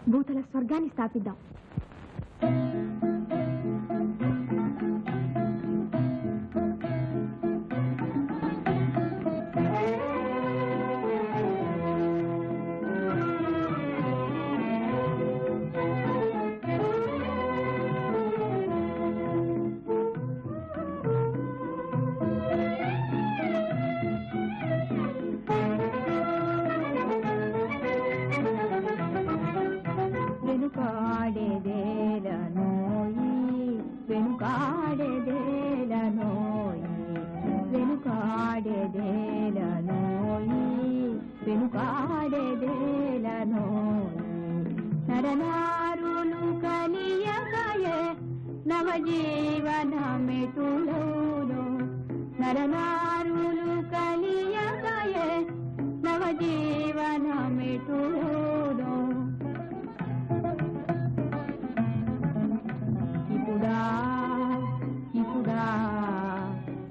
భూతల స్వర్గాన్ని స్థాపిద్దాం. నరనారులు కలియకయే నవజీవనమితులోను నరనారులు కలియకయే నవజీవనమితులోను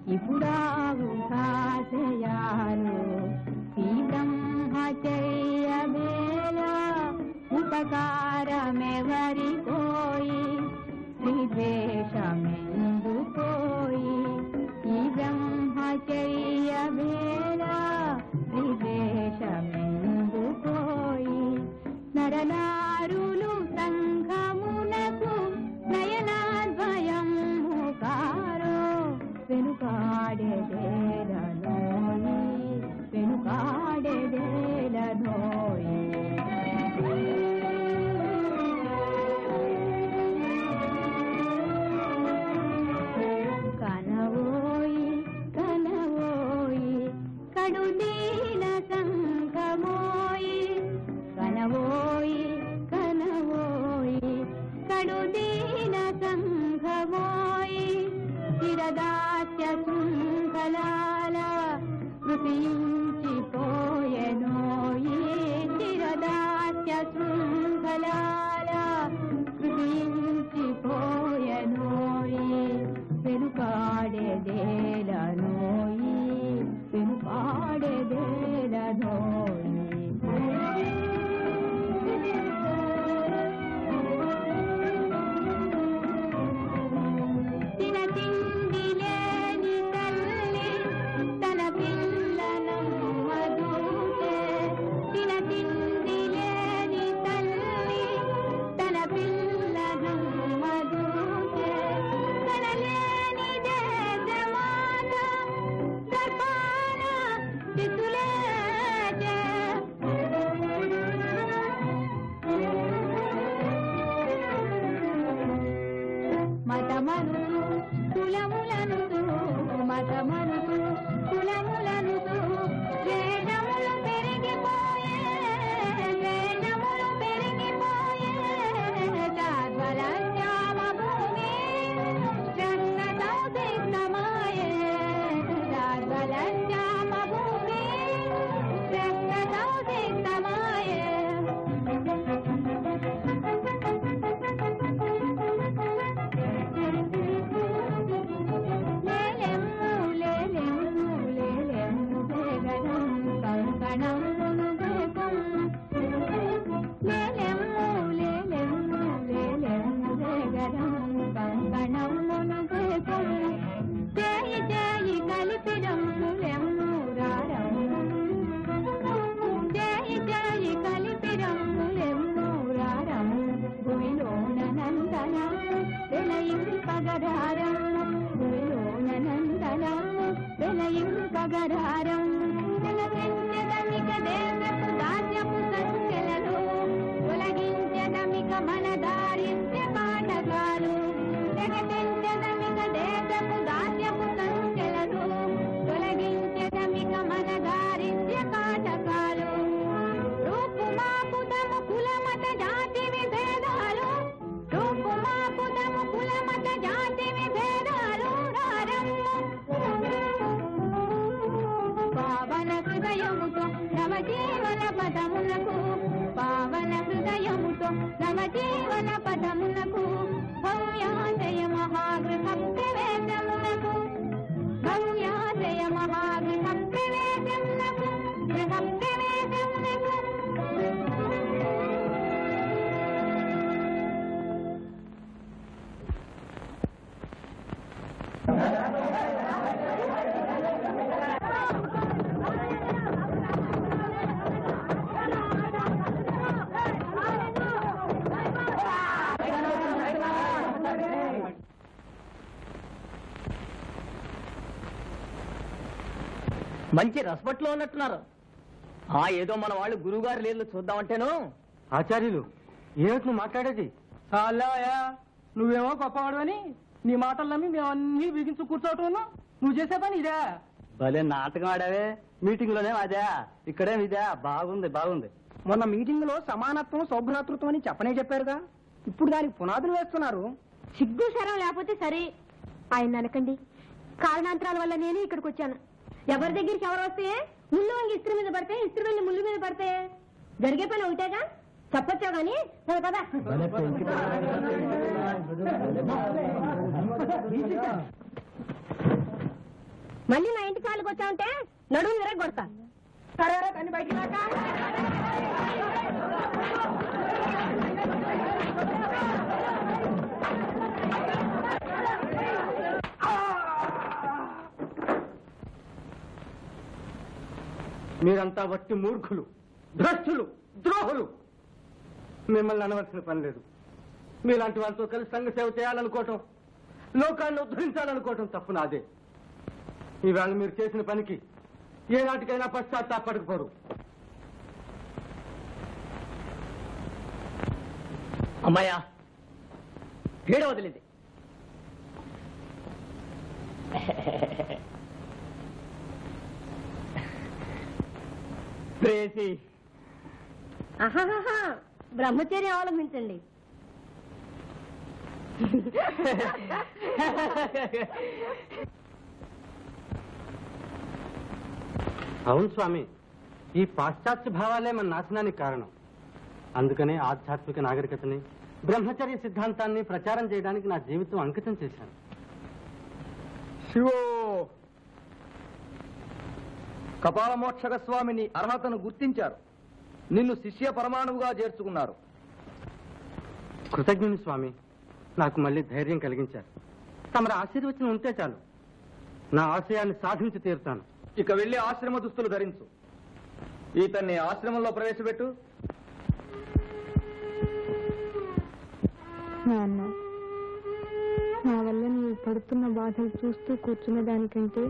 ఇప్పుడా ఉపాసయాలు ఈ బ్రహ్మచర్య వేళ ఉపకారమెవరికోయి శ్రీద్వేషమెందుకోయి ఈ బ్రహ్మచర్య వేళ శ్రీద్వేషమెందుకోయి నరనారులు సంఘమునకు నయనాద్వయం ముఖారో వెనుకాడెదేలనోయి వెనుకాడెదేలనోయి కనవోయి కనవోయి కడుదీన సంఘమోయి కనవోయి కనవోయి కడుదీన సంఘమోయి చిరదాస్య శృంఖలాల కృతించిపోయెనోయి చిరదాస్య శృంఖలాల కృతించిపోయెనోయి వెనుకాడెదేలనోయి వెనుకాడెదేలనోయి మంచి రసపట్లో ఉన్నట్టున్నారు. ఏదో మన వాళ్ళు గురువుగారు లేదు చూద్దామంటేను. ఆచార్యులు ఏమిటి నువ్వు మాట్లాడేది? అలాయా నువ్వేమో గొప్పవాడు అని నీ మాటలు నమ్మి మేము అన్ని బిగించు కూర్చోవటం. నువ్వు చేసే పని ఇదే. భలే నాటకం ఆడావే. మీటింగ్ లోనే అదే, ఇక్కడేమి ఇదే. బాగుంది బాగుంది. మొన్న మీటింగ్ లో సమానత్వం సౌభ్రాతృత్వం అని చెప్పనే చెప్పారుగా, ఇప్పుడు దానికి పునాదులు వేస్తున్నారు. సిగ్గు శరం లేకపోతే సరే, ఆయన అనకండి. కారణాంతరాల వల్ల నేను ఇక్కడికి వచ్చాను. ఎవరి దగ్గరికి ఎవరు వస్తే ముళ్ళు వంగి ఇస్త్రీ మీద పడితే, ఇస్త్రీ వెళ్ళి ముళ్ళు మీద పడితే జరిగే పని ఒకటేగా. చెప్పొచ్చా గాని కదా. మళ్ళీ నా ఇంటి కాళ్ళకి వచ్చామంటే నడుము విరగొడతా. సరే కానీ బయటికి రాక. మీరంతా వట్టి మూర్ఖులు, భ్రష్టులు, ద్రోహులు. మిమ్మల్ని అనవలసిన పని లేదు. మీలాంటి వాళ్ళతో కలిసి సంఘ సేవ చేయాలనుకోవటం, లోకాన్ని ఉద్ధరించాలనుకోవటం తప్పు నాదే. ఈవేళ మీరు చేసిన పనికి ఏనాటికైనా పశ్చాత్తాపడకపోరు. అమ్మాయ్యా పీడ వదిలింది. ప్రేసి బ్రహ్మచర్యం అవలంబించండి. అవును స్వామి, ఈ పాశ్చాత్య భావాలే మన నాశనానికి కారణం. అందుకనే ఆధ్యాత్మిక నాగరికతని, బ్రహ్మచర్య సిద్ధాంతాన్ని ప్రచారం చేయడానికి నా జీవితం అంకితం చేశాను. శివో కపాలమోక్షక స్వామిని అర్హతను గుర్తించారు. నిన్ను శిష్య పరమాణువుగా చేర్చుకున్నారు. కృతజ్ఞుని స్వామి, నాకు మళ్ళీ ధైర్యం కలిగించారు. తమరు ఆశీర్వచనం ఉంటే చాలు, నా ఆశయాన్ని సాధించి తీరుతాను. ఇక వెళ్లి ఆశ్రమ దుస్తులు ధరించు. ఇతన్ని ఆశ్రమంలో ప్రవేశపెట్టు. నాన్న, నా వల్ల నువ్వు పడుతున్న బాధలు చూస్తూ కూర్చున్న దానికంటే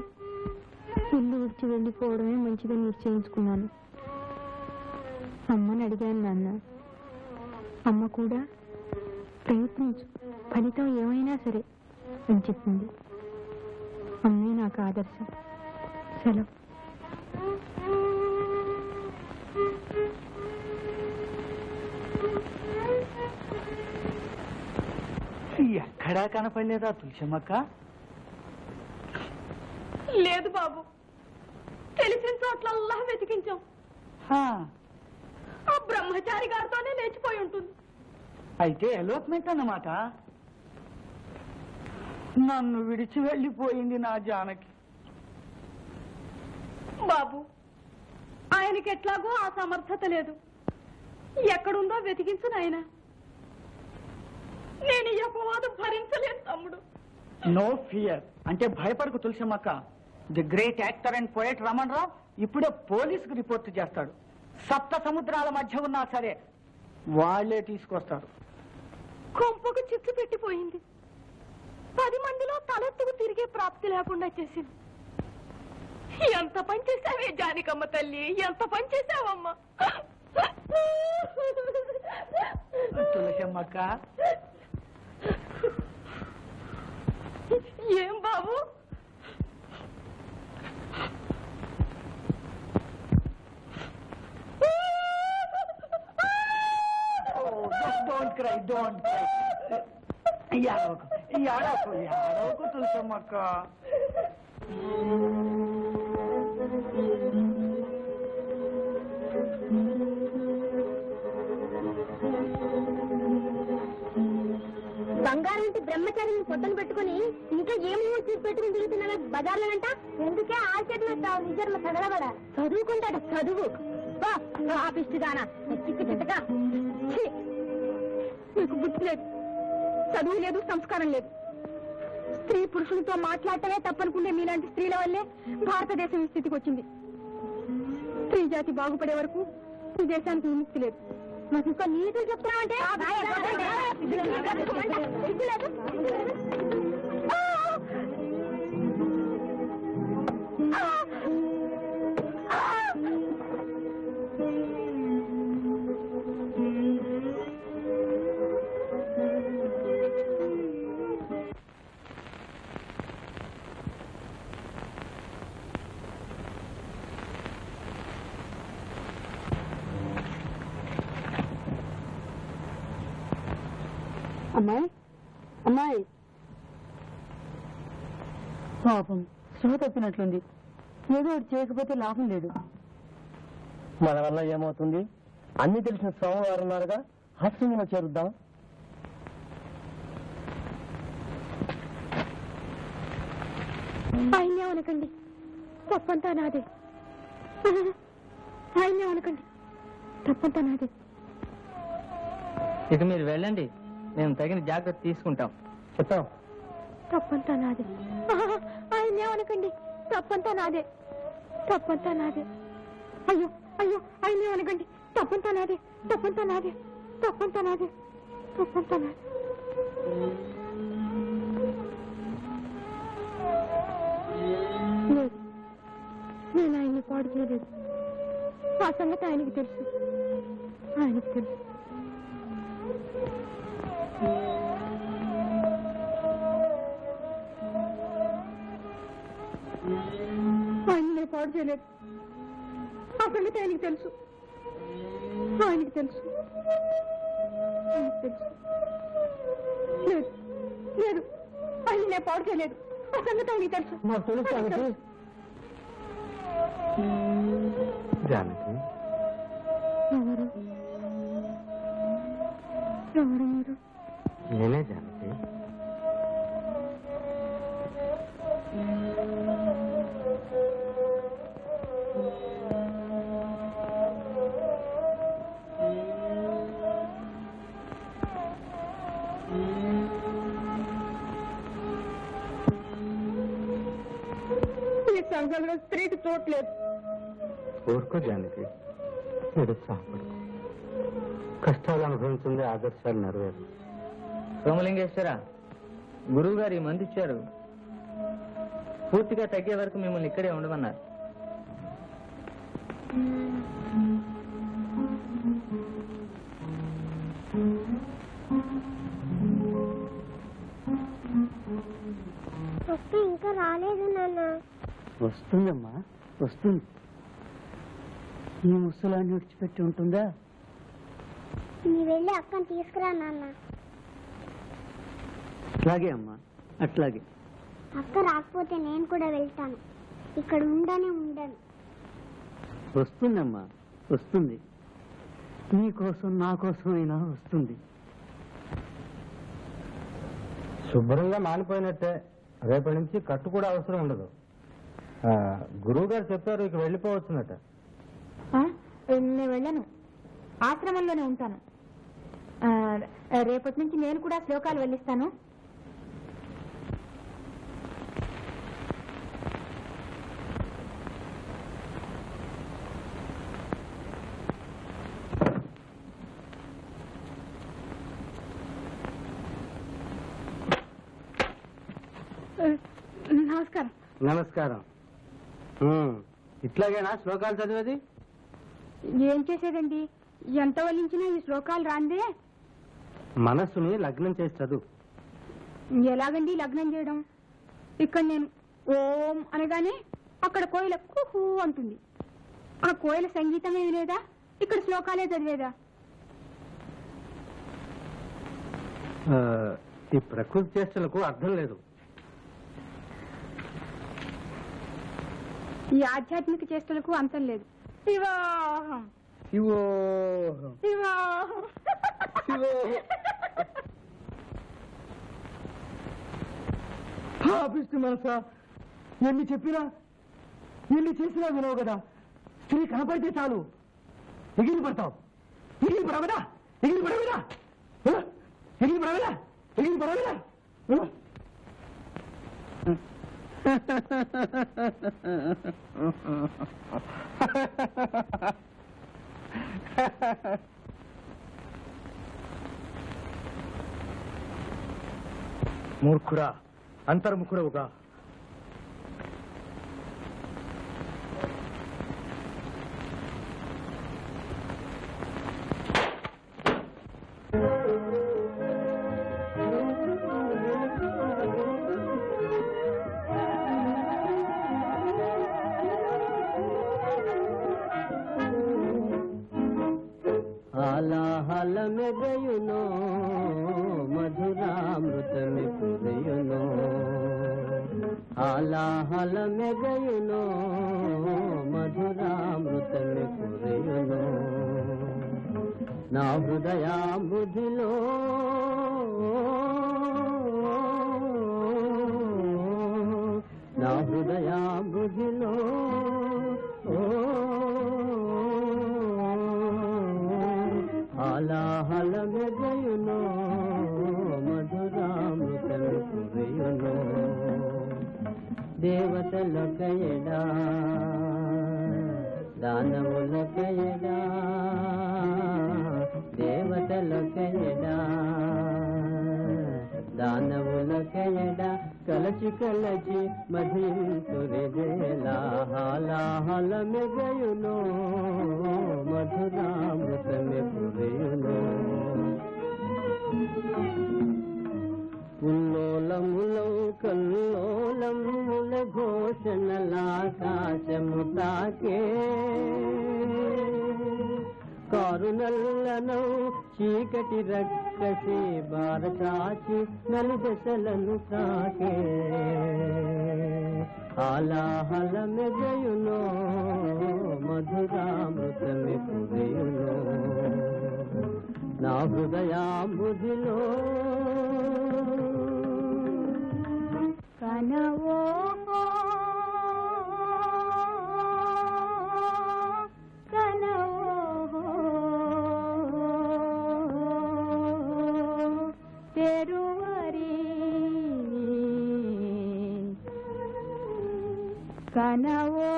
ఇల్లు విడిచి వెళ్ళిపోవడమే మంచిదని నిశ్చయించుకున్నాను. అమ్మని అడిగాను నాన్న. అమ్మ కూడా ప్రయత్నించు, ఫలితం ఏమైనా సరే అని చెప్పింది. అమ్మే నాకు ఆదర్శం. సెలవు. ఎక్కడా కనపడలేదా తులసమ్మక్క? లేదు బాబు, తెలిసిన చోట్లల్లా వెతికించాం. ఆ బ్రహ్మచారి గారితోనే లేచిపోయి ఉంటుంది. అయితే ఎలోప్మెంట్ అన్నమాట. నన్ను విడిచి వెళ్ళిపోయింది నా జానకి. బాబు, ఆయనకి ఎట్లాగో ఆ సమర్థత లేదు. ఎక్కడుందో వెతికించు నాయనా. నేను ఈ అపవాదం భరించలేను తమ్ముడు. నో ఫియర్ అంటే భయపడకు తులసమ్మక్క. The great actor and poet Raman Rao ఇప్పుడే పోలీసుకు రిపోర్ట్ చేస్తాడు. 7 సముద్రాల మధ్య ఉన్నా సరే వాళ్లే తీసుకొస్తారు. కొంపకు చిచ్చు పెట్టిపోయింది. 10 మందిలో తలెత్తుకు తిరిగే ప్రాప్తి లేకుండా చేసింది. ఎంత పని చేశావే జానికమ్మ తల్లి, ఎంత పని చేశావమ్మా. తులసమ్మక్క, ఏం బాబు? Don't cry, don't cry. ఏడవకు తులసమ్మక్క. బంగారంటి బ్రహ్మచారిని పొట్టను పెట్టుకుని ఇంకా ఏమేమో చూసి పెట్టుకుని తిరుగుతున్నా బజార్లోనంట. ఎందుకే ఆశ్చర్యం నిజంలో చదవబడ చదువుకుంటాడు. చదువు ఆపిస్తుదానా చిక్కు చెట్టగా. మీకు బుద్ధి లేదు, చదువు లేదు, సంస్కారం లేదు. స్త్రీ పురుషులతో మాట్లాడటమే తప్పనుకుంటే మీలాంటి స్త్రీల వల్లే భారతదేశం ఈ స్థితికి వచ్చింది. స్త్రీ జాతి బాగుపడే వరకు ఈ దేశానికి విముక్తి లేదు. నాకు ఇంకా నీతులు చెప్తున్నావంటే అమ్మాయి అమ్మాయి పాపం స్పృహ తప్పినట్లుంది. ఏదో ఒకటి చేయకపోతే లాభం లేదు. మన వల్ల ఏమవుతుంది? అన్ని తెలిసిన స్వామివారు ఉన్నారుగా, ఆశ్రమంలో చేరుద్దాం. ఆయనే అనకండి, తప్పంతా నాదే. ఆయనే అనకండి, తప్పంతా నాదే. ఇక మీరు వెళ్ళండి, మేము తగిన జాగ్రత్త తీసుకుంటాం. చెప్తాం. తప్పంతా నాదే. ఆయనే అనకండి, తప్పంతా నాదే. తప్పంతా నాదే. అయ్యో అయ్యో, ఆయనే అనకండి, తప్పంతా నాదే. తప్పంతా నాదే. తప్పంతా నాదే. తప్పంతా నాదే. లేదు, నేను ఆయన్ని పాడు చేయలేదు. ఆ సంగతి ఆయనకి తెలుసు. ఆయనకి తెలుసు. ఆయన్ని నేను పాడు చేయలేదు. ఆ సంగతి ఆయనకి తెలుసు. ఆయనకి తెలుసు. ఆయనకి తెలుసు. లేదు లేదు, ఆయన నేను పాడు చేయలేదు. ఆ సంగతి ఆయనకి తెలుసు. నాకు తెలుసు జానకి. జానకి, ఎవరు ఎవరు మీరు? నేనే జానకి. ఈ సంఘంలో స్త్రీకి చోట్లేదు. ఊరుకో జానకి, నిరుత్సాహపడు. కష్టాలు అనుభవించింది, ఆదర్శాలు నెరవేరు. సోమలింగేశ్వర, గురువు గారు ఈ మంది ఇచ్చారు. పూర్తిగా తగ్గే వరకు మిమ్మల్ని ఇక్కడే ఉండమన్నారు. ఇంకా రాలేదు నాన్న. వస్తుందమ్మా, వస్తుంది. ఈ ముసలాన్ని విడిచిపెట్టి ఉంటుందా? నీ వెళ్ళి అక్కని తీసుకురా నాన్న. అట్లాగే అమ్మా, అట్లాగే. అక్క రాకపోతే నేను కూడా వెళ్తాను. ఇక్కడ ఉండనే ఉండను. వస్తుందమ్మా, వస్తుంది. నీ కోసం నా కోసం అయినా వస్తుంది. శుభ్రంగా మానిపోయినట్టే. రేపటి నుంచి కట్టు కూడా అవసరం ఉండదు. గురువు గారు చెప్పారు, ఇక వెళ్ళిపోవచ్చునట. నేను వెళ్ళను, ఆశ్రమంలోనే ఉంటాను. రేపటి నుంచి నేను కూడా శ్లోకాలు వెళ్ళిస్తాను. నమస్కారం. నమస్కారం. ఇట్లాగేనా శ్లోకాలు చదివేది? ఏం చేసేదండి, ఎంత వల్లించినా ఈ శ్లోకాలు రాందే. మనస్సుని లగ్నం చేసి చదువు. ఎలాగండి లగ్నం చేయడం? ఇక్కడ నేను ఓం అనగానే అక్కడ కోయిల కుహు అంటుంది. ఆ కోయిల సంగీతం ఏమి లేదా, ఇక్కడ శ్లోకాలే చదివేదా? ఈ ప్రకృతి చేష్టలకు అర్థం లేదు. ఈ ఆధ్యాత్మిక చేష్టలకు అంతం లేదు. వివాహం వివాహం. పాపిష్టి మనసా, ఎన్ని చెప్పినా ఎన్ని చేసినా వినవు కదా. స్త్రీ కనపడితే చాలు ఎగిరి పడతావు. ఎగిరి పడవదా, ఎగిరి పడవదా, ఎగిరి పడవదా, ఎగిరి పడవదా. మూర్ఖుడా, అంతర్ముఖుడవుగా. हाला हाल में गई మెగయునో మధురామృతమి కురయునో హాలాహల మెగయునో మధురామృతమి కురయునో నా హృదయామృధిలో నా హృదయామృధిలో హాలాహల మెగయునో మధురామృతమి కురయునో దేవతలొకయడా దానవులొకయడా దేవతలొకయడా దానవులొకయడా కలచి కలచి మధింతురెదేలా హాలాహల మెగయునో మధురామృతమి కురయునో ఉల్లోలములౌ కల్లోలముల ఘోషణలాకాశము తాకే కారునల్లనౌ చీకటి రక్కసి బారచాచి నలుదశలను తాకే హాలాహల మెగయునో మధురామృతమి కురయునో నా హృదయామృధిలో కనవో కనవో తెరువరి కనవో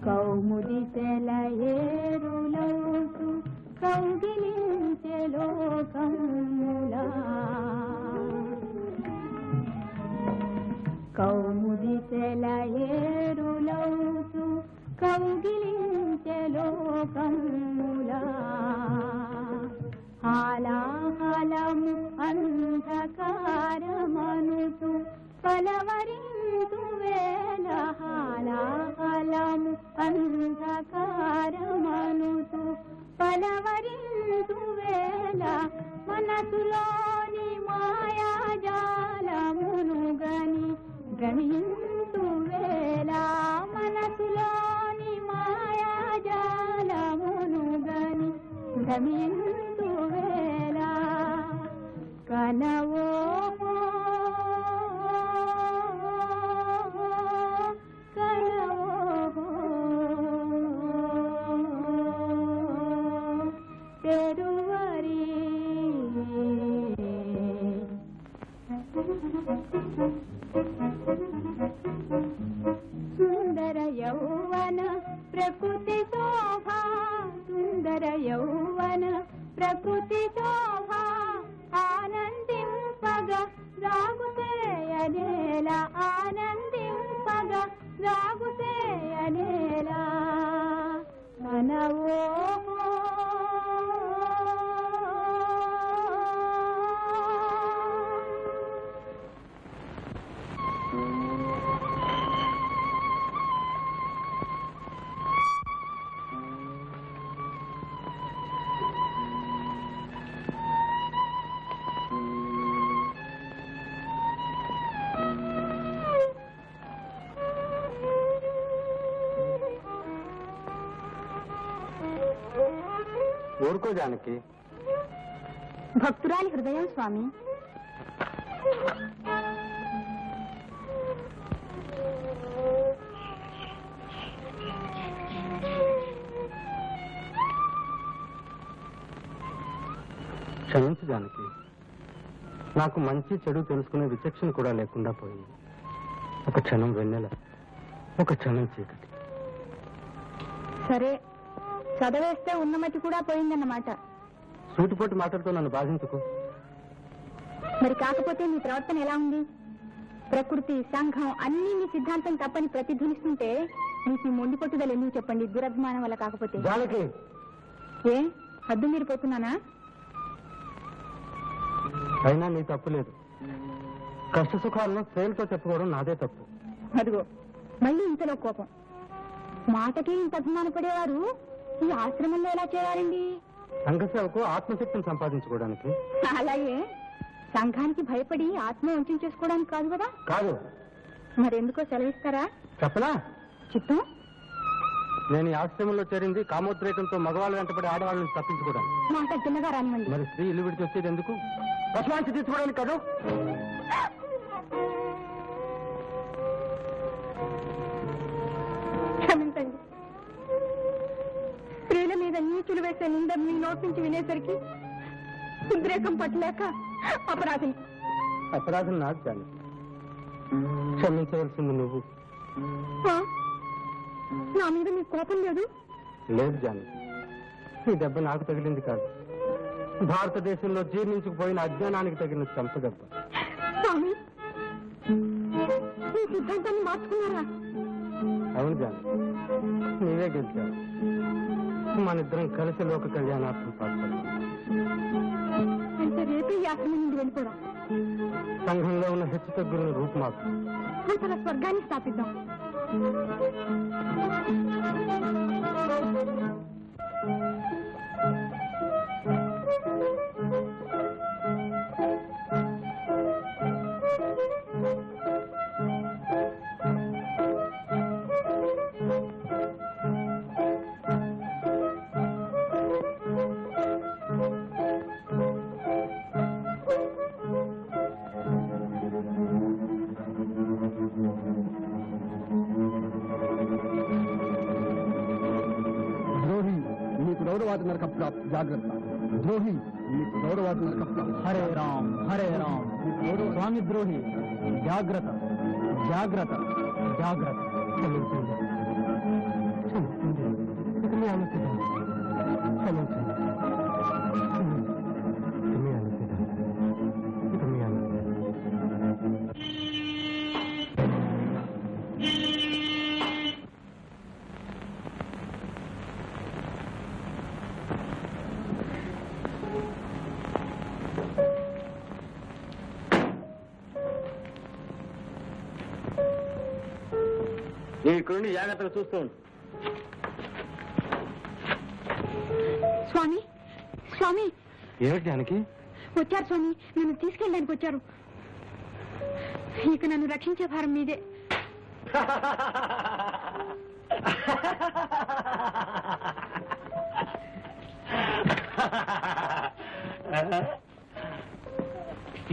కౌముది తెలయేరులౌతు కౌగిలించె లోకములా కౌముది తెలయేరులౌతు కౌగిలించె లోకములా హాలాహలము అంధకారమనుతు పలవరింతు వేళ హాలాహలము అంధకారమనుతు పలవరింతు వేళ మనసులోని మాయాజాలమును గని భ్రమింతు వేళ మనసులోని మాయాజాలమును గని భ్రమింతు వేళ కనవో సుందర యౌవన ప్రకృతి శోభా సుందర యౌవన ప్రకృతి శోభా ఆనందింపగ రాగుసేయనేల ఆనందింపగ రాగుసేయనేల మనవో ఊరుకో జానకి. భక్తురాలి హృదయం స్వామి. క్షమించు జానకి, నాకు మంచి చెడు తెలుసుకునే విచక్షణ కూడా లేకుండా పోయింది. ఒక క్షణం వెన్నెల, ఒక క్షణం చీకటి. సరే, చదవేస్తే ఉన్నమతి కూడా పోయిందన్నమాట. సూటిపోటి మాటలతో నన్ను బాధించుకో. మరి కాకపోతే మీ ప్రవర్తన ఎలా ఉంది? ప్రకృతి, సంఘం అన్ని మీ సిద్ధాంతం తప్పని ప్రతిధ్వనిస్తుంటే మీకు మొండి పట్టుదల ఎందుకు చెప్పండి? దురభిమానం వల్ల కాకపోతే. జానకి, ఏ హద్దు మీరిపోతున్నానా? అయినా నీ తప్పు లేదు. కష్ట సుఖాలను స్త్రీలతో చెప్పుకోవడం నాదే తప్పు. అదిగో మళ్ళీ ఇంతలో కోపం. మాటకి ఇంత అభిమానపడేవారు ఈ ఆశ్రమంలో ఎలా చేయాలండి? సంఘసేవకు ఆత్మశక్తిని సంపాదించుకోవడానికి. అలాగే సంఘానికి భయపడి ఆత్మ వంచన చేసుకోవడానికి కాదు కదా? కాదు. మరెందుకో సెలవిస్తారా? చెప్పనా? చిత్తం. నేను ఈ ఆశ్రమంలో చేరింది కామోద్రేకంతో మగవాళ్ళు వెంటపడి ఆడవాళ్ళని తప్పించుకోవడానికి. మాట చిన్నగా రానివ్వండి. మరి స్త్రీ ఇల్లు విడిచి వచ్చేది ఎందుకు? పశువాంచి తీసుకోవడానికి కాదు. క్షమించండి. స్త్రీల మీద నీచులు వేసే నింద మీ నోటి నుంచి వినేసరికి ఉద్రేకం పట్టలేక అపరాధిని. అపరాధం నాకు చాలు. క్షమించవలసింది నువ్వు. నా మీద మీకు కోపం లేదు? లేదు జాను, ఈ దెబ్బ నాకు తగిలింది కాదు, భారతదేశంలో జీర్ణించుకుపోయిన అజ్ఞానానికి తగిన చంప దెబ్బ. స్వామి, మీ సిద్ధాంతాన్ని మార్చుకున్నారా? అవును జాను, నీవే గెలిచావు. మనిద్దరం కలిసి లోక కళ్యాణార్థం పాల్పడతాం. అంటే రేపే ఈ ఆశ్రమం నుండి వెళ్ళిపోదాం. సంఘంలో ఉన్న హెచ్చు తగ్గులను రూపుమాపు. అంతలా స్వర్గాన్ని స్థాపిద్దాం. గౌరవాది నరకప్రా జాగ్రత్త. ద్రోహి నీకు గౌరవాది నరకప్రా. హరే రామ్ హరే రామ్. స్వామి ద్రోహి జాగ్రత్త జాగ్రత్త జాగ్రత్త. క్షమించండి, క్షమించండి, ఇక మీ అనుసరణ. క్షమించండి, ఇక మీ అనుసరణ, ఇక మీ అనుసరణ. ఇక్కడుండి జాగ్రత్తగా చూస్తూ ఉండు. స్వామి, స్వామి. ఏమిటి జానకి? వచ్చారు స్వామి, నన్ను తీసుకెళ్ళడానికి వచ్చారు. ఇక నన్ను రక్షించే భారం మీదే.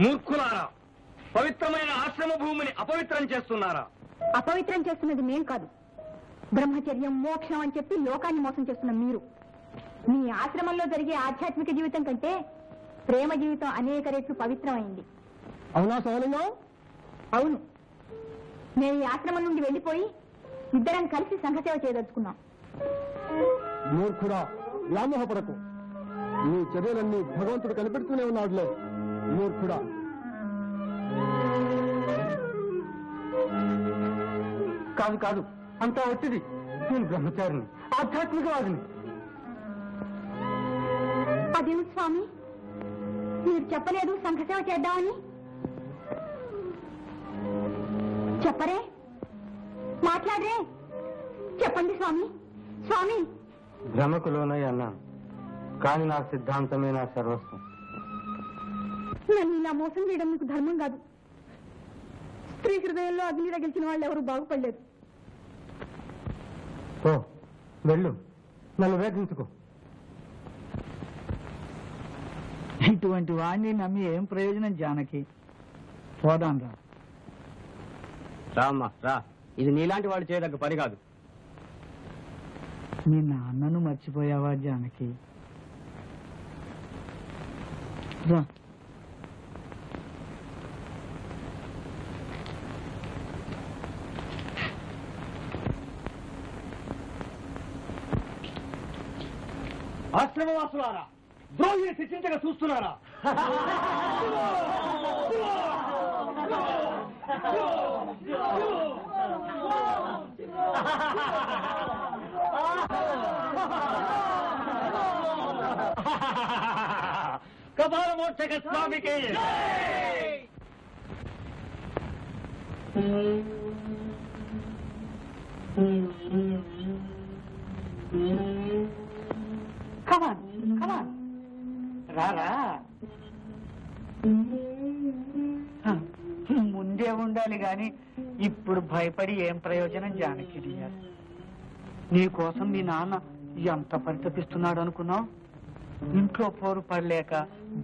మూర్ఖులారా, పవిత్రమైన ఆశ్రమ భూమిని అపవిత్రం చేస్తున్నారా? అపవిత్రం చేస్తున్నది మేం కాదు, బ్రహ్మచర్యం మోక్షం అని చెప్పి లోకాన్ని మోసం చేస్తున్న మీరు. మీ ఆశ్రమంలో జరిగే ఆధ్యాత్మిక జీవితం కంటే ప్రేమ జీవితం అనేక రెట్లు పవిత్రమైంది. అవునా సోదరులు? అవును. మేము ఈ ఆశ్రమం నుండి వెళ్లిపోయి ఇద్దరం కలిసి సంఘసేవ చేయదలుచుకున్నాం. మూర్ఖుడా, వ్యామోహపడకు. నీ చర్యలన్నీ భగవంతుడు కనిపెడుతూనే ఉన్నాడులే. మూర్ఖుడా. కాదు కాదు, అంతా వచ్చింది. నేను బ్రహ్మచారిని, ఆధ్యాత్మికవాదిని. అదేమిటి స్వామి, మీరు చెప్పలేదు సంఘసేవ చేద్దామని? చెప్పరే, మాట్లాడరే, చెప్పండి స్వామి. స్వామి, భ్రమకు లోనై అన్నాను, కానీ నా సిద్ధాంతమే నా సర్వస్వం. నన్ను ఇలా మోసం చేయడం మీకు ధర్మం కాదు. స్త్రీ హృదయంలో అగ్ని రగిల్చిన వాళ్ళు ఎవరు బాగుపడలేదు. ఓ వెళ్ళు, నన్ను వేధించుకో. ఇటువంటి వాడిని నమ్మి ఏం ప్రయోజనం జానకి? పోదాం రా. రామ్మా రా, ఇది నీలాంటి వాడు చేయదగ్గ పని కాదు. మీ నాన్నను మర్చిపోయావా జానకి? రా. ఆశ్రమవాసులారా, ద్రోహిని శిక్షించగా చూస్తున్నారా? కపాలమోక్షక స్వామికి కమాన్ కమాన్ రారా ముందే ఉండాలి గాని ఇప్పుడు భయపడి ఏం ప్రయోజనం జానకి డియర్. నీ కోసం మీ నాన్న ఎంత పరితపిస్తున్నాడు అనుకున్నావు? ఇంట్లో పోరు పడలేక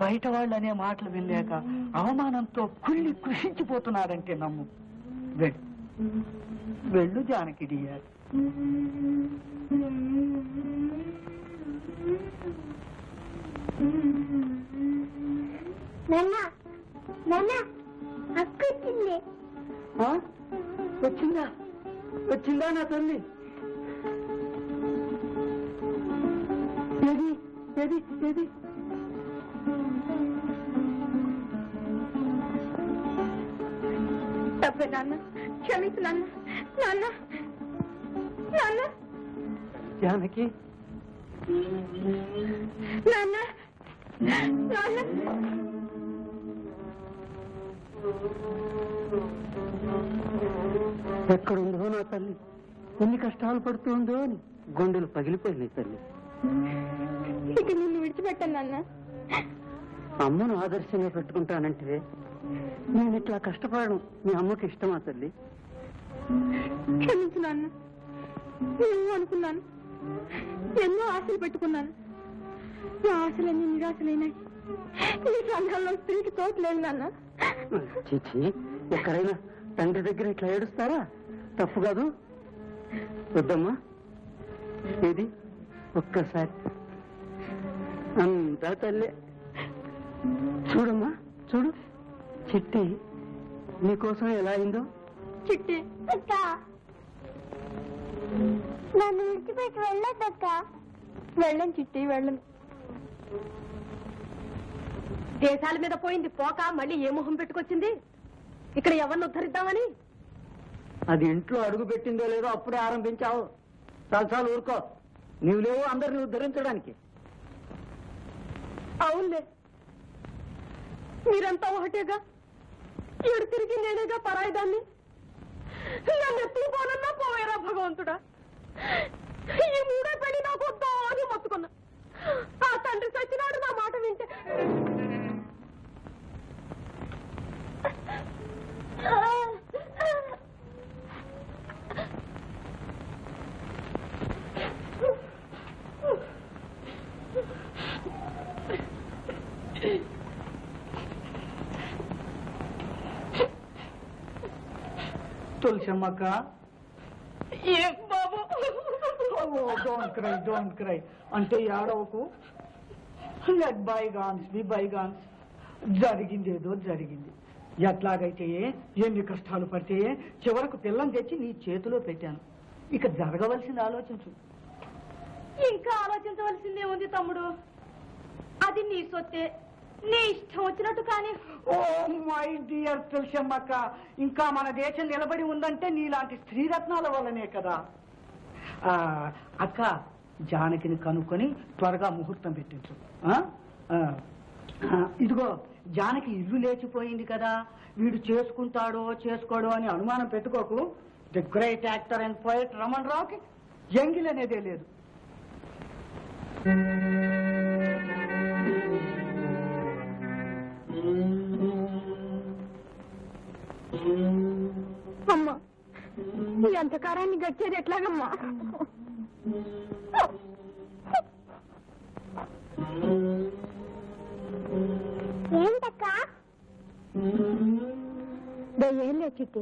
బయట వాళ్ళు అనే మాటలు వినలేక అవమానంతో కుళ్ళి కృషించిపోతున్నాడంటే నమ్ము. వెళ్ళు వెళ్ళు జానకి డియర్. వచ్చిందా వచ్చిందా నా తల్లి? ఏది ఏది ఏది? తప్పే నాన్న, క్షమించు నాన్న. నాన్న నాన్న జానకి నాన్న నాన్న ఎక్కడుందో నా తల్లి, ఎన్ని కష్టాలు పడుతుందో అని గుండెలు పగిలిపోయినాయి తల్లి. ఇక నిన్ను విడిచిపెట్టాను నాన్న. అమ్మను ఆదర్శంగా పెట్టుకుంటానంటే నేను ఇట్లా కష్టపడడం మీ అమ్మకి ఇష్టమా తల్లి? క్షమించు నాన్న. నేను అనుకున్నాను, ఎన్నో ఆశలు పెట్టుకున్నాను. నా ఆశలన్నీ నిరాశలైనాయి. ఈ సంఘంలో స్త్రీకి తోటలేదు నాన్న. చీచి, ఎక్కడైనా తండ్రి దగ్గర ఇట్లా ఏడుస్తారా? తప్పు కాదు. వద్దమ్మా, ఇది ఒక్కసారి అంతా తల్లే. చూడమ్మా చూడు, చిట్టి నీకోసం ఎలా అయిందో. చిట్టి నన్ను విడిచిపెట్టి వెళ్ళొద్దక్క. వెళ్ళను చిట్టి, వెళ్ళను. దేశాల మీద పోయింది పోక మళ్ళీ ఏ మొహం పెట్టుకొచ్చింది? ఇక్కడ ఎవరిని ఉద్ధరిద్దామని? అది ఇంట్లో అడుగు పెట్టిందో లేదో అప్పుడే ఆరంభించావు. చాలు ఊరుకో. నీవు లేవు అందరిని ఉద్ధరించడానికి. అవునులే, మీరంతా ఒకటేగా. ఎడు తిరిగి నేనేగా పరాయిదాన్ని. నన్ను ఎత్తుకుపోనన్నా పోయారా భగవంతుడా? ఈ మూడే పెళ్లి నాకు వద్దా అని మొత్తుకున్నా. ఆ తండ్రి చచ్చినాడు నా మాట వింటే. తులసమ్మక్క, ఏం బాబు? డోంట్ క్రై అంటే ఏడవకు. Let bygones be bygones. జరిగిందేదో జరిగింది. ఎట్లాగైతే ఎన్ని కష్టాలు పడితే చివరకు పిల్లని తెచ్చి నీ చేతిలో పెట్టాను. ఇక జరగవలసింది ఆలోచించు. ఇంకా ఆలోచించవలసిందే ఉంది తమ్ముడు. అది నీ సొత్తే, నీ ఇష్టం వచ్చినట్టు. కానీ ఓ మై డియర్ తులసమ్మక్క, ఇంకా మన దేశం నిలబడి ఉందంటే నీలాంటి స్త్రీరత్నాల వల్లనే కదా. అక్క, జానకిని కనుక్కొని త్వరగా ముహూర్తం పెట్టించు. ఇదిగో, జానకి ఇల్లు లేచిపోయింది కదా, వీడు చేసుకుంటాడో చేసుకోడో అని అనుమానం పెట్టుకోకు. The great actor and poet Raman రావుకి ఎంగిల్ అనేదే లేదు. అమ్మా, ఈ అంధకారాన్ని గచ్చేది ఎట్లాగమ్మా? ఏంటక్క? ఏం లేదు చిట్టి.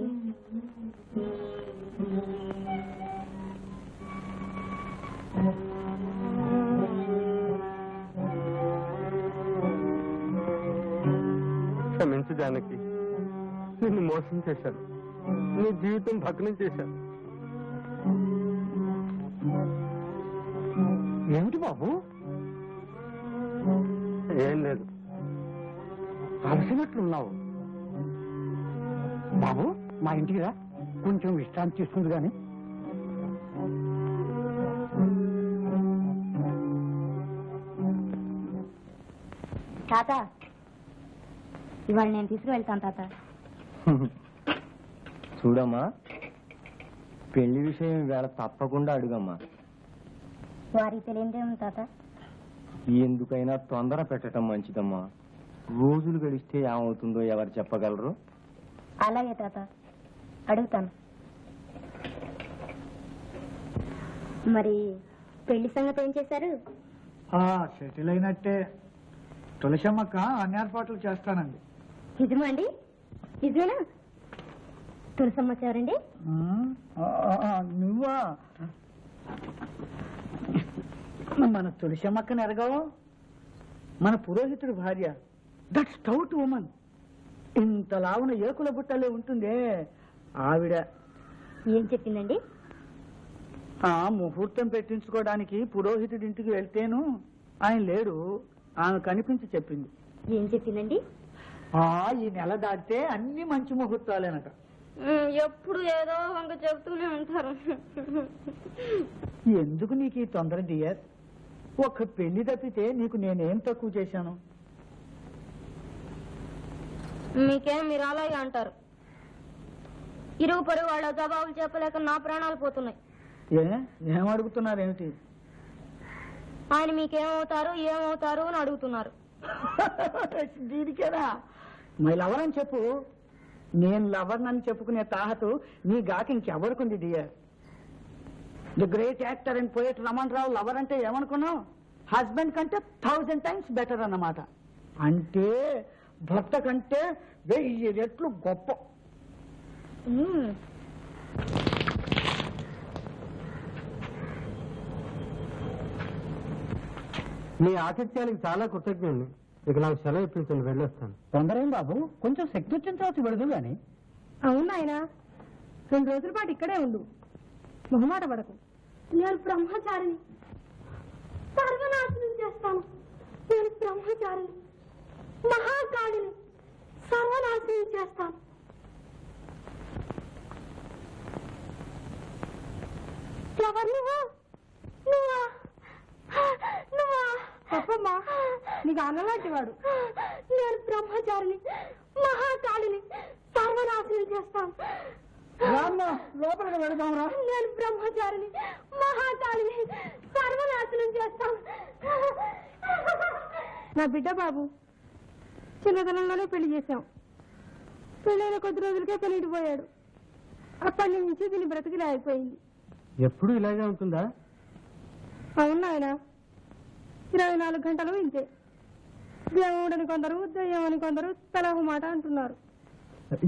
క్షమించు జానకి, నిన్ను మోసం చేశాను, నీ జీవితం భగ్నం చేశాను. ఏమిటి బాబు? ఏం లేదు. అలసినట్లున్నావు బాబు. మా ఇంటికి రా, కొంచెం విశ్రాంతి తీసుకుంది కానీ. తాత ఇవాళ నేను తీసుకువెళ్తాను తాత. చూడమ్మా, పెళ్లి విషయం వేళ తప్పకుండా అడుగమ్మా. వారికి తెలియదేమో తాత. ఎందుకైనా తొందర పెట్టడం మంచిదమ్మా. రోజులు గడిస్తే ఏమవుతుందో ఎవరు చెప్పగలరు? అలాగే తాత, అడుగుతాను. మరి పెళ్లి సంగతి ఏం చేశారు? సెటిల్ అయినట్టే. తులసమ్మక్క అన్ని ఏర్పాట్లు చేస్తానండి. నిజమా అండి? నిజమేనా? తులసమ్మ చారండి? నువ్వా? మన తులసమ్మక్కని ఎరగవు? మన పురోహితుడి భార్య. That stout woman. ఇంత లావున ఏకుల బుట్టలే ఉంటుందే ఆవిడ. ఏం చెప్పిందండి? ముహూర్తం పెట్టించుకోవడానికి పురోహితుడి ఇంటికి వెళ్తేను ఆయన లేడు. ఆమె కనిపించి చెప్పింది. ఏం చెప్పిందండి? ఈ నెల దాటితే అన్ని మంచి ముహూర్తాలేనట. ఎప్పుడు ఏదో వంక చెప్తూనే ఉంటారు. ఎందుకు నీకు ఈ తొందర డియర్? ఒక్క పెళ్లి తప్పితే నీకు నేనేం తక్కువ చేశాను? మీకేం మీరు అలాగే అంటారు. ఇరుగు పొరుగు వాళ్ళ జవాబులు చెప్పలేక నా ప్రాణాలు పోతున్నాయి. ఏం అడుగుతున్నారేమిటి? ఆయన మీకేమవుతారు ఏమవుతారు అని అడుగుతున్నారు. దీనికేనా? మై లవర్ అని చెప్పు. నేను లవర్ అని చెప్పుకునే తాహతు నీ గాకి ఇంకెవరుకుంది dear? The great actor and poet Raman Rao lover అంటే ఏమనుకున్నావు? హస్బెండ్ కంటే 1000 times బెటర్ అన్నమాట. అంటే భర్త కంటే 1000 రెట్లు గొప్ప. మీ ఆతిథ్యానికి చాలా కృతజ్ఞుడు. ఇక నాకు సెలవు ఇప్పించండి, వెళ్ళొస్తాను. తొందర ఏం బాబు, కొంచెం శక్తి వచ్చిన తర్వాత పెడదు గాని. అవును ఆయన, 2 రోజుల పాటు ఇక్కడే ఉండు. మొహమాట పడకు. నేను బ్రహ్మచారిని, సర్వనాశనం చేస్తాను. నేను బ్రహ్మచారిని, మహాకాళిని, సర్వనాశనం చేస్తాను. ఎవరు నువ్వు? నువ్వా? నువ్వా? తప్పమ్మా, నీకు అన్నలాంటి వాడు. నేను బ్రహ్మచారిని, మహాకాళిని, సర్వనాశనం చేస్తాను. లోపలికి వెళదాంరా. నేను బ్రహ్మచారిని, మహాకాళిని, సర్వనాశనం చేస్తాను. నా బిడ్డ బాబు చిన్నతనంలోనే పెళ్లి చేశాం. పెళ్ళైన కొద్ది రోజులకే పెళ్లిడిపోయాడు. అప్పటి నుంచి దీని బ్రతికిలా అయిపోయింది. ఎప్పుడు ఇలాగే ఉంటుందా? అవును ఆయన, 24 గంటలు ఇంతే. దేవుడని కొందరు, దయ్యం అని కొందరు తల ఒక మాట అంటున్నారు.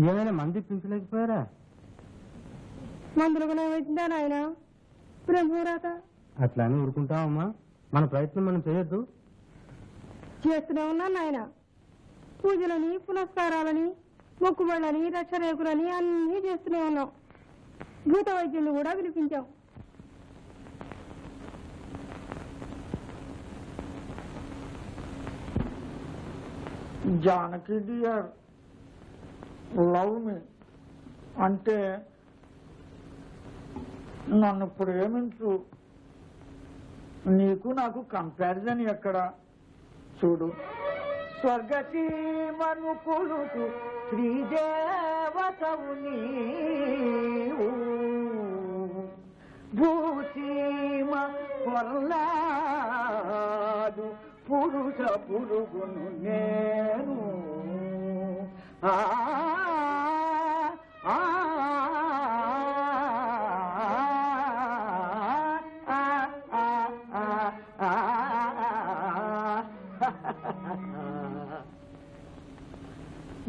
ఏమైనా మంది పించలేకపోయారా? మందులకు నయమైందా నాయన? బ్రహ్మరాత. అట్లానే ఊరుకుంటామమ్మా. మన ప్రయత్నం మనం చేయొద్దు. చేస్తూనే ఉన్నాను నాయన. పూజలని, పునస్కారాలని, మొక్కుబళ్ళని, రక్షరేకులని అన్నీ చేస్తూనే ఉన్నాం. భూత వైద్యులు కూడా పిలిపించాం. జానకి డియర్, లవ్ మీ అంటే నన్ను ప్రేమించు. నీకు నాకు కంపారిజన్ ఎక్కడ? చూడు, స్వర్గసీమను కొలుసు శ్రీదేవతవు నీవు, భూసీమ పొరలాడు పురుష పురుగును నేను.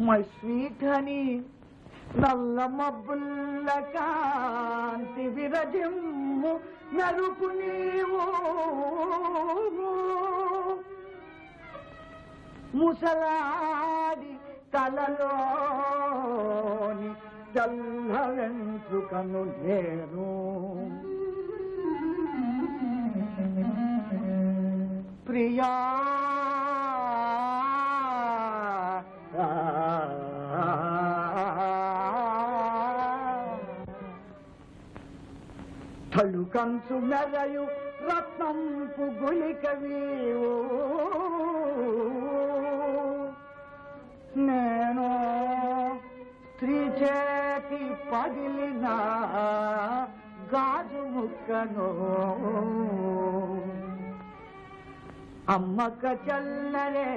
మై స్వీట్ హనీ, నల్ల మబ్బుల్ల కాంతి విరజిమ్ము మెరుపు నీవు, ముసలాడి తలలోని చల్ల వెంట్రుకను నేను. ప్రియా తలు కంచు మెరయు రత్నంపు గుళికవీవు, నేను స్త్రీ చేతి పగిలిన గాజు ముక్కను అమ్మక చల్లరే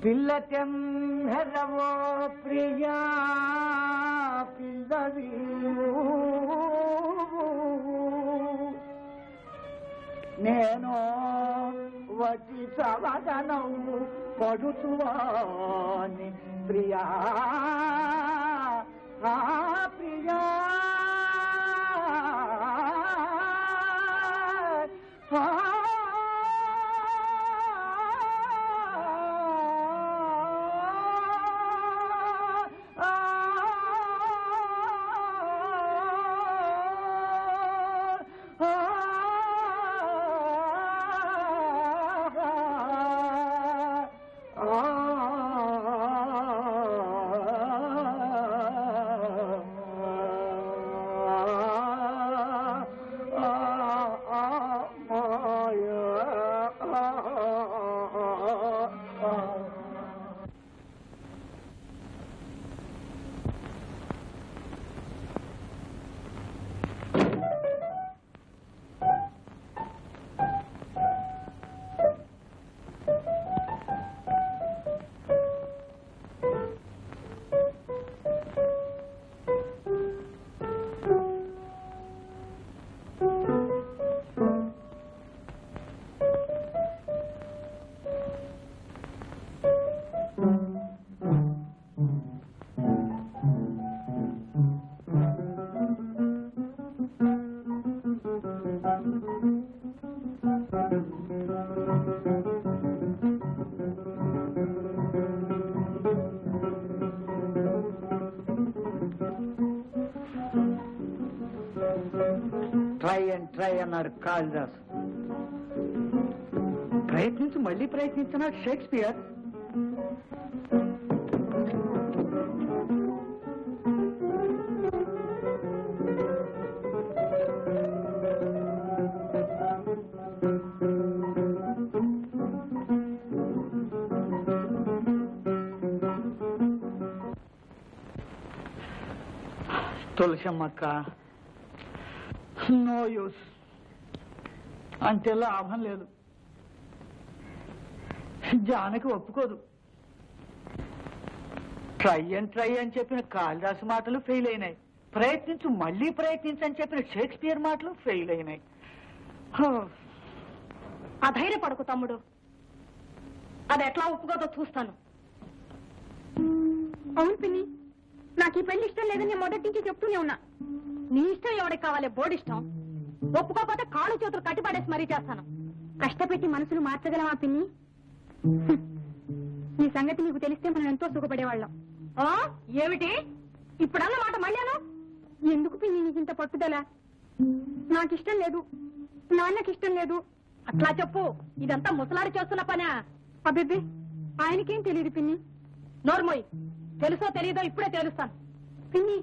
పిల్ల తెంహెరవో ప్రియా పిల్లవి నేను వటి సవదనవు పడుతువాని ప్రియా ప్రియా ట్రై అన్నాడు కాళిదాసు. ప్రయత్నించి మళ్ళీ ప్రయత్నిస్తున్నాడు షేక్స్పియర్. తులసమ్మక్క నో యూస్, అంతే లాభం లేదు. జానకి ఒప్పుకోదు. ట్రై అని చెప్పిన కాళిదాసు మాటలు ఫెయిల్ అయినాయి. ప్రయత్నించు మళ్ళీ ప్రయత్నించని చెప్పిన షేక్స్పియర్ మాటలు ఫెయిల్ అయినాయి. అధైర్యపడకు తమ్ముడు, అది ఎట్లా ఒప్పుకోదో చూస్తాను. అవును పిన్ని, నాకు ఈ పెళ్లి ఇష్టం లేదని మొదటి నుంచి చెప్తూనే ఉన్నా. నీ ఇష్టం ఎవరికి కావాలి? బోర్డిష్టం. ఒప్పుకోకపోతే కాళ్ళు చేతులు కట్టిపడేసి మరీ చేస్తాను. కష్టపెట్టి మనసును మార్చగలమా పిన్ని? ఈ సంగతి నీకు తెలిస్తే మనం ఎంతో సుఖపడేవాళ్ళం. ఏమిటి ఇప్పుడన్న మాట మళ్ళాను? ఎందుకు పిన్ని నీకు ఇంత పట్టుదల? నాకిష్టం లేదు, నాన్నకిష్టం లేదు. అట్లా చెప్పు. ఇదంతా ముసలాడి చేస్తున్న పనా? అబ్బే, ఆయనకేం తెలియదు పిన్ని. నోర్మోయ్, తెలుసో తెలియదో ఇప్పుడే తెలుస్తాను. పిన్ని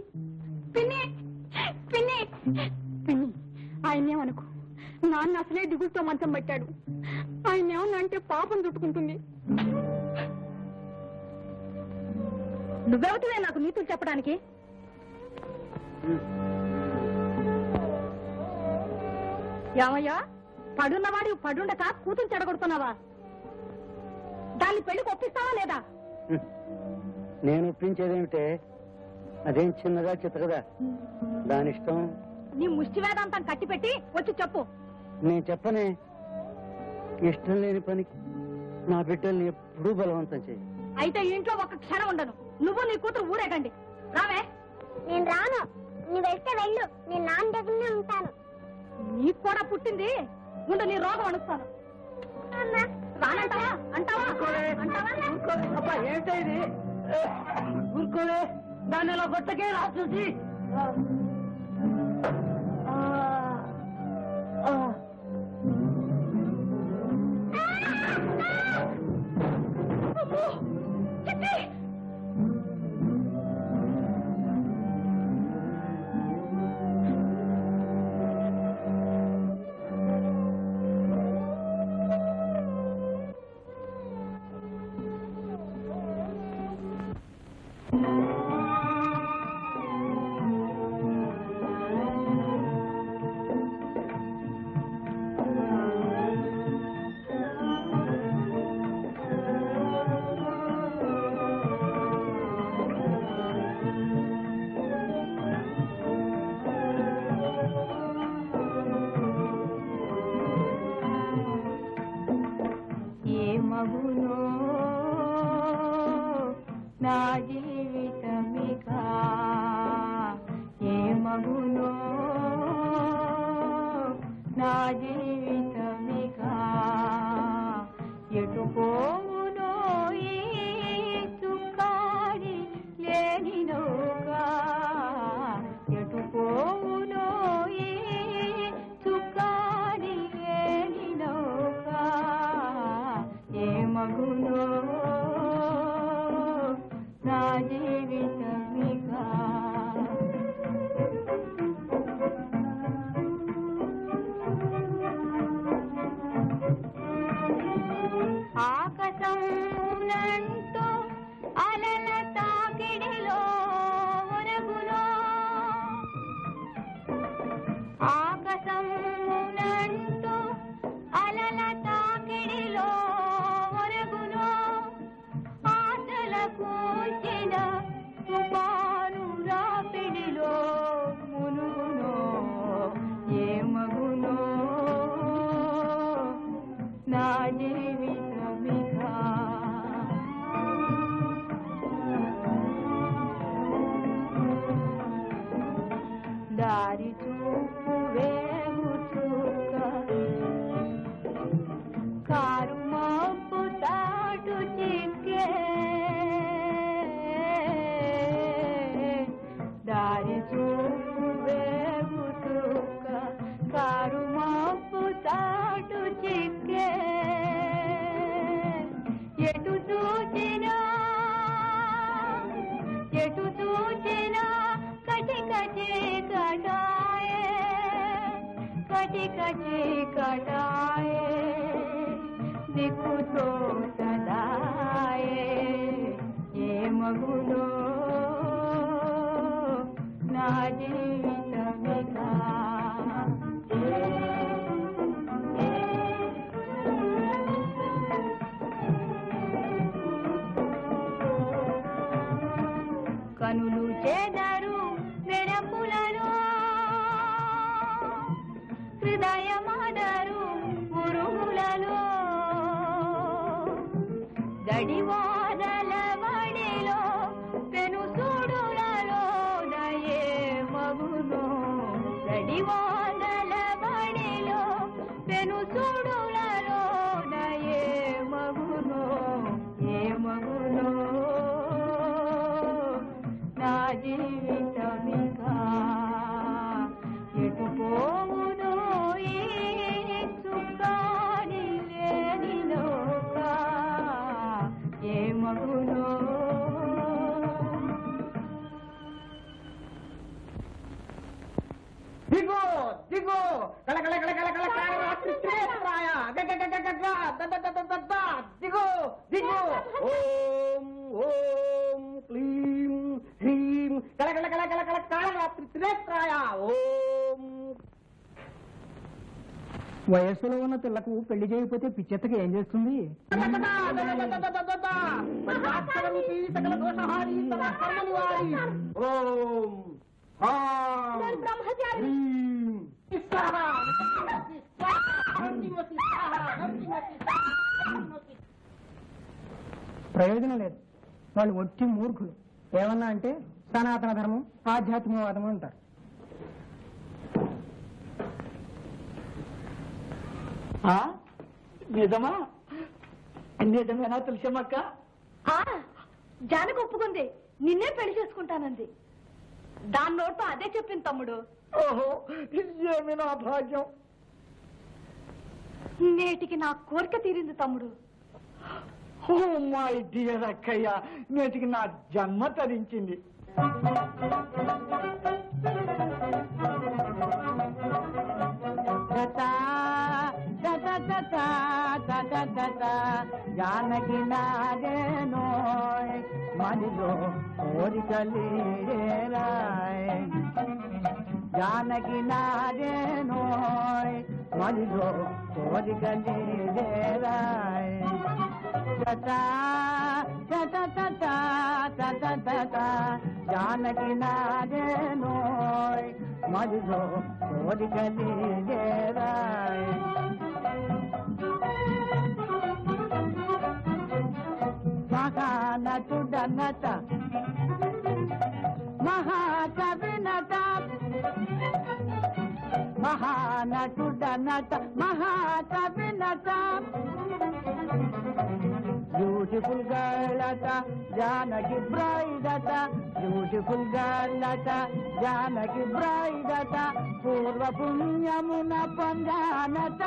పిన్ని పిన్ని పిన్ని, ఆయన్నేమనుకో. నాన్న అసలే దిగులతో మంచం పట్టాడు. ఆయన్నేమన్నా అంటే పాపం చుట్టుకుంటుంది. నువ్వెవటివే నాకు నీతులు చెప్పడానికి? ఏమయ్యా, పడున్నవాడి పడుండక కూతురు చెడగొడుతున్నావా? దాన్ని పెళ్లికి ఒప్పిస్తావా లేదా? నేను ఒప్పించేదేమిటే, అదేం చిన్నదా చిత్తగదా, దాని ఇష్టం. నీ ముష్టి వేదాంతం కట్టిపెట్టి వచ్చి చెప్పు. నేను చెప్పనే. ఇష్టం లేని పనికి నా బిడ్డల్ని ఎప్పుడూ బలవంతం చేయి. అయితే ఇంట్లో ఒక క్షణం ఉండను. నువ్వు నీ కూతురు ఊరేగండి. రావే. నేను రాను. నువ్వు వెళ్తే వెళ్ళు, నేను నాన్న దగ్గరనే ఉంటాను. నీకు కూడా పుట్టింది. ఉండు, నీ రోగం అణుస్తాను. రానంటావా? అంటావా? అబ్బా ఏంటో ఇది? ఊరుకోలే, దాన్ని ఇలా కొట్టకే రా చూసి. నా జీవితమికా ఏమగునో నా జీవితమికా ఎటు పోవునో ఈ చుక్కాని లేని నౌకా ఎటు పోవునో ఈ చుక్కాని లేని నౌకా ఏమగునో నా జీవితమికా ఆకాశంనంటూ అలల తాకిడిలో ఒరుగునో ఆకాశంనంటూ అలల తాకిడిలో ఒరుగునో ఆశల కూర్చిన తుఫాను రాపిడిలో మునుగునో ఏమగునో నా జీవితమికా దారి చూపు వేగు చూక కారు మబ్బు తాటు చిక్కే దారి చూపు వేగు చూక కారు మబ్బు తాటు చిక్కే ఎటు చూచినా కటిక చీకటాయే కటిక చీకటాయే దిక్కుతో సదాయే ఏమగునో నా జీవితమికా కనులు చేదరు వెడపులను హృదయమాదరు ఉరుగులలో గడివాదల వడిలో పెను చూడులలో దయే మగునో గడివాదల వడిలో పెను చూడులలో దయే మగునో ఏ మగునో నా జీవితమికా ఎటు పోవునో ఈ చుక్కాని లేని నౌకా ఏమగునో దిగో దిగో కళ కళ కళ కళ కళ కళ రాత్రి శ్రేయస్రాయ దిగో దిగో ఓం ఓం క్లీం హ్రీం కళ కళ కళ కళ కళ కాళ రాత్రి శ్రేయస్రాయ ఓం. వయస్సులో ఉన్న పిల్లకు పెళ్లి చేయకపోతే పిచ్చెత్తకి ఏం చేస్తుంది? సకల దోషహారి సదా కర్మనివారి ఓం హాం బ్రహ్మచారి హ్రీం స్వాహా ప్రయోజనం లేదు. వాళ్ళు ఒట్టి మూర్ఖులు. ఏమన్నా అంటే సనాతన ధర్మం ఆధ్యాత్మికవాదం అంటారు. నిజమా? నిజమేనా తులసమ్మక్క? జానకి ఒప్పుకుంది, నిన్నే పెళ్లి చేసుకుంటానంది. దాని నోట్లో అదే చెప్పింది తమ్ముడు. ఓహో, ఏమి నా భాగ్యం. నేటికి నా కోరిక తీరింది తమ్ముడు. ఓ మై డియర్ అక్కయ్య, నేటికి నా జన్మ తరించింది. జానకి నాగేనోయ్ మదిలో కోరికలేరాయ్ జానకి నాగేనోయ్ మదిలో కోరికలేరాయ్ జానకి నాగేనోయ్ మదిలో కోరికలేరాయ్ మహానటుడా నట మహాకవి నట మహానటుడ నట మహాకవి నట బ్యూటిఫుల్ గర్ల్ అట జానకి బ్రైడ్ అట బ్యూటిఫుల్ గర్ల్ అట జానకి బ్రైడ్ అట పూర్వ పుణ్యమున పొందానట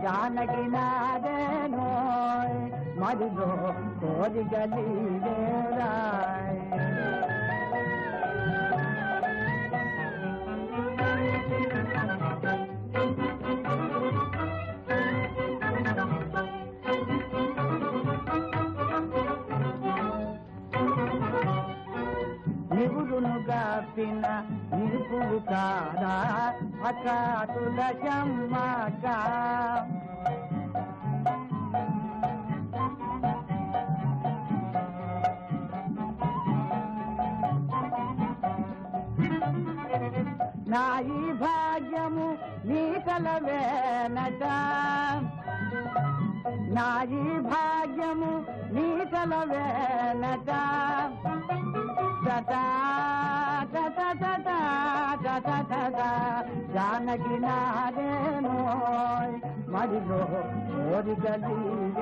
జానకి నాదేనోయ్ మదిలో కోరిగలీరాయ్ నిగురునుగా పిన నిరుపు కాదా అకాతుల జమ్మగా నా ఈ భాగ్యము నీ కలవేనట నా ఈ భాగ్యము నీ కలవేనట జానకి నాదేనోయ్ మడిలో కోరికలీరాయ్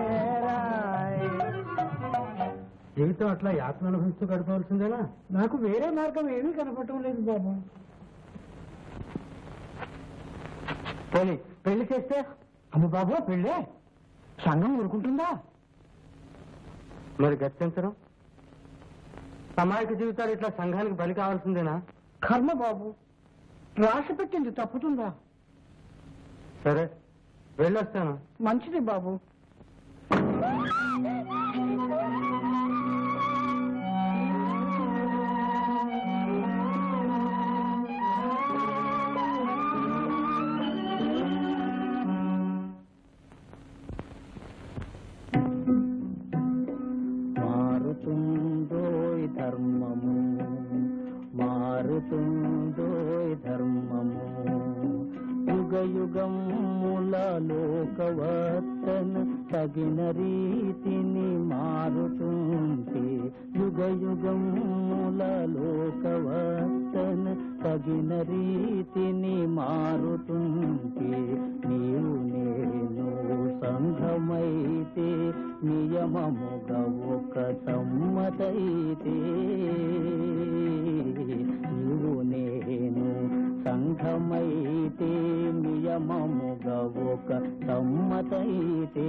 జీవితం అట్లా యాత్ర అనుభవిస్తూ గడపవలసిందేనా? నాకు వేరే మార్గం ఏమీ కనపడటం లేదు బాబు. పోనీ పెళ్లి చేస్తే? అమ్మ బాబు పెళ్ళే సంఘం ఊరుకుంటుందా? మరి గత్యంతరం? అమాయక జీవితాలు ఇట్లా సంఘానికి బలి కావాల్సిందేనా? కర్మ బాబు, రాసి పెట్టింది తప్పుతుందా? సరే వెళ్ళొస్తాను. మంచిది బాబు. మారుతుందోయ్ ధర్మము మారుతుందోయ్ ధర్మము యుగ యుగముల లోకవర్తన తగిన రీతిని మారుతుంటే యుగ యుగముల లోకవర్తన తగిన రీతిని మారుతుంటే నీవు నేను సంఘమైతే నియమముగా ఒక సమ్మతైతే నీవు నేను సంఘమైతే నియమముగా ఒక సమ్మతైతే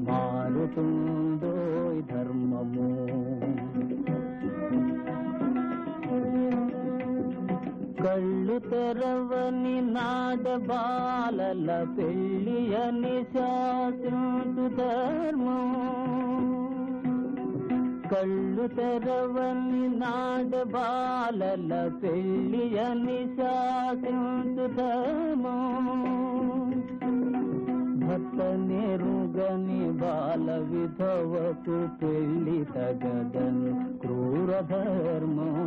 మారుతుందో ధర్మము కళ్ళు తెరవని నాడబాలల పెళ్ళి అని శాసించు ధర్మం కళ్ళు తెరవని నాడబాలల పెళ్ళి అని శాసించు ధర్మం భర్త నెరుగని బాల విధవకు పెళ్ళి తగదని క్రూర ధర్మం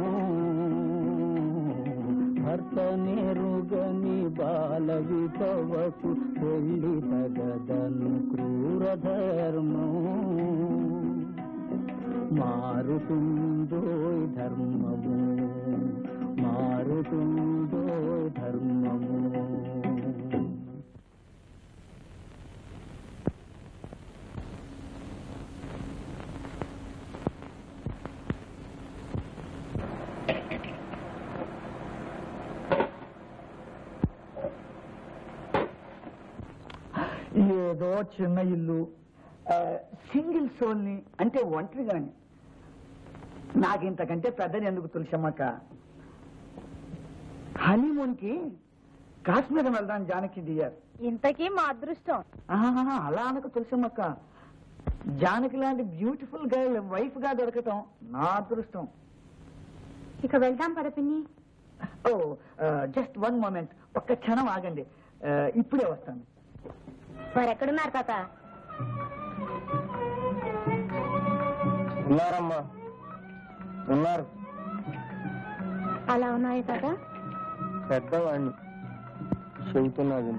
భర్త నెరుగని బాల విధవకు పెళ్ళి తగదని క్రూర ధర్మం మారుతుందో ధర్మము మారుతుందో ధర్మము ఏదో చిన్న ఇల్లు, సింగిల్ సోల్ని అంటే ఒంటరిగాని. నాకింతకంటే పెద్దని ఎందుకు తులసమ్మక్క? హనీమూన్కి కాశ్మీరం వెళ్దాం జానకి డియర్. ఇంతకీ మా అదృష్టం. అలా అనకు తులసమ్మక్క. జానకి లాంటి బ్యూటిఫుల్ గర్ల్ వైఫ్ గా దొరకటం నా అదృష్టం. ఇక వెళ్దాం కదా పిన్ని. ఓ జస్ట్ వన్ మూమెంట్, ఒక్క క్షణం ఆగండి, ఇప్పుడే వస్తాను. మరెక్కడున్నారు తాత? ఉన్నారమ్మా ఉన్నారు. అలా ఉన్నాయి తాత. పెద్దవాడిని చెబుతున్నది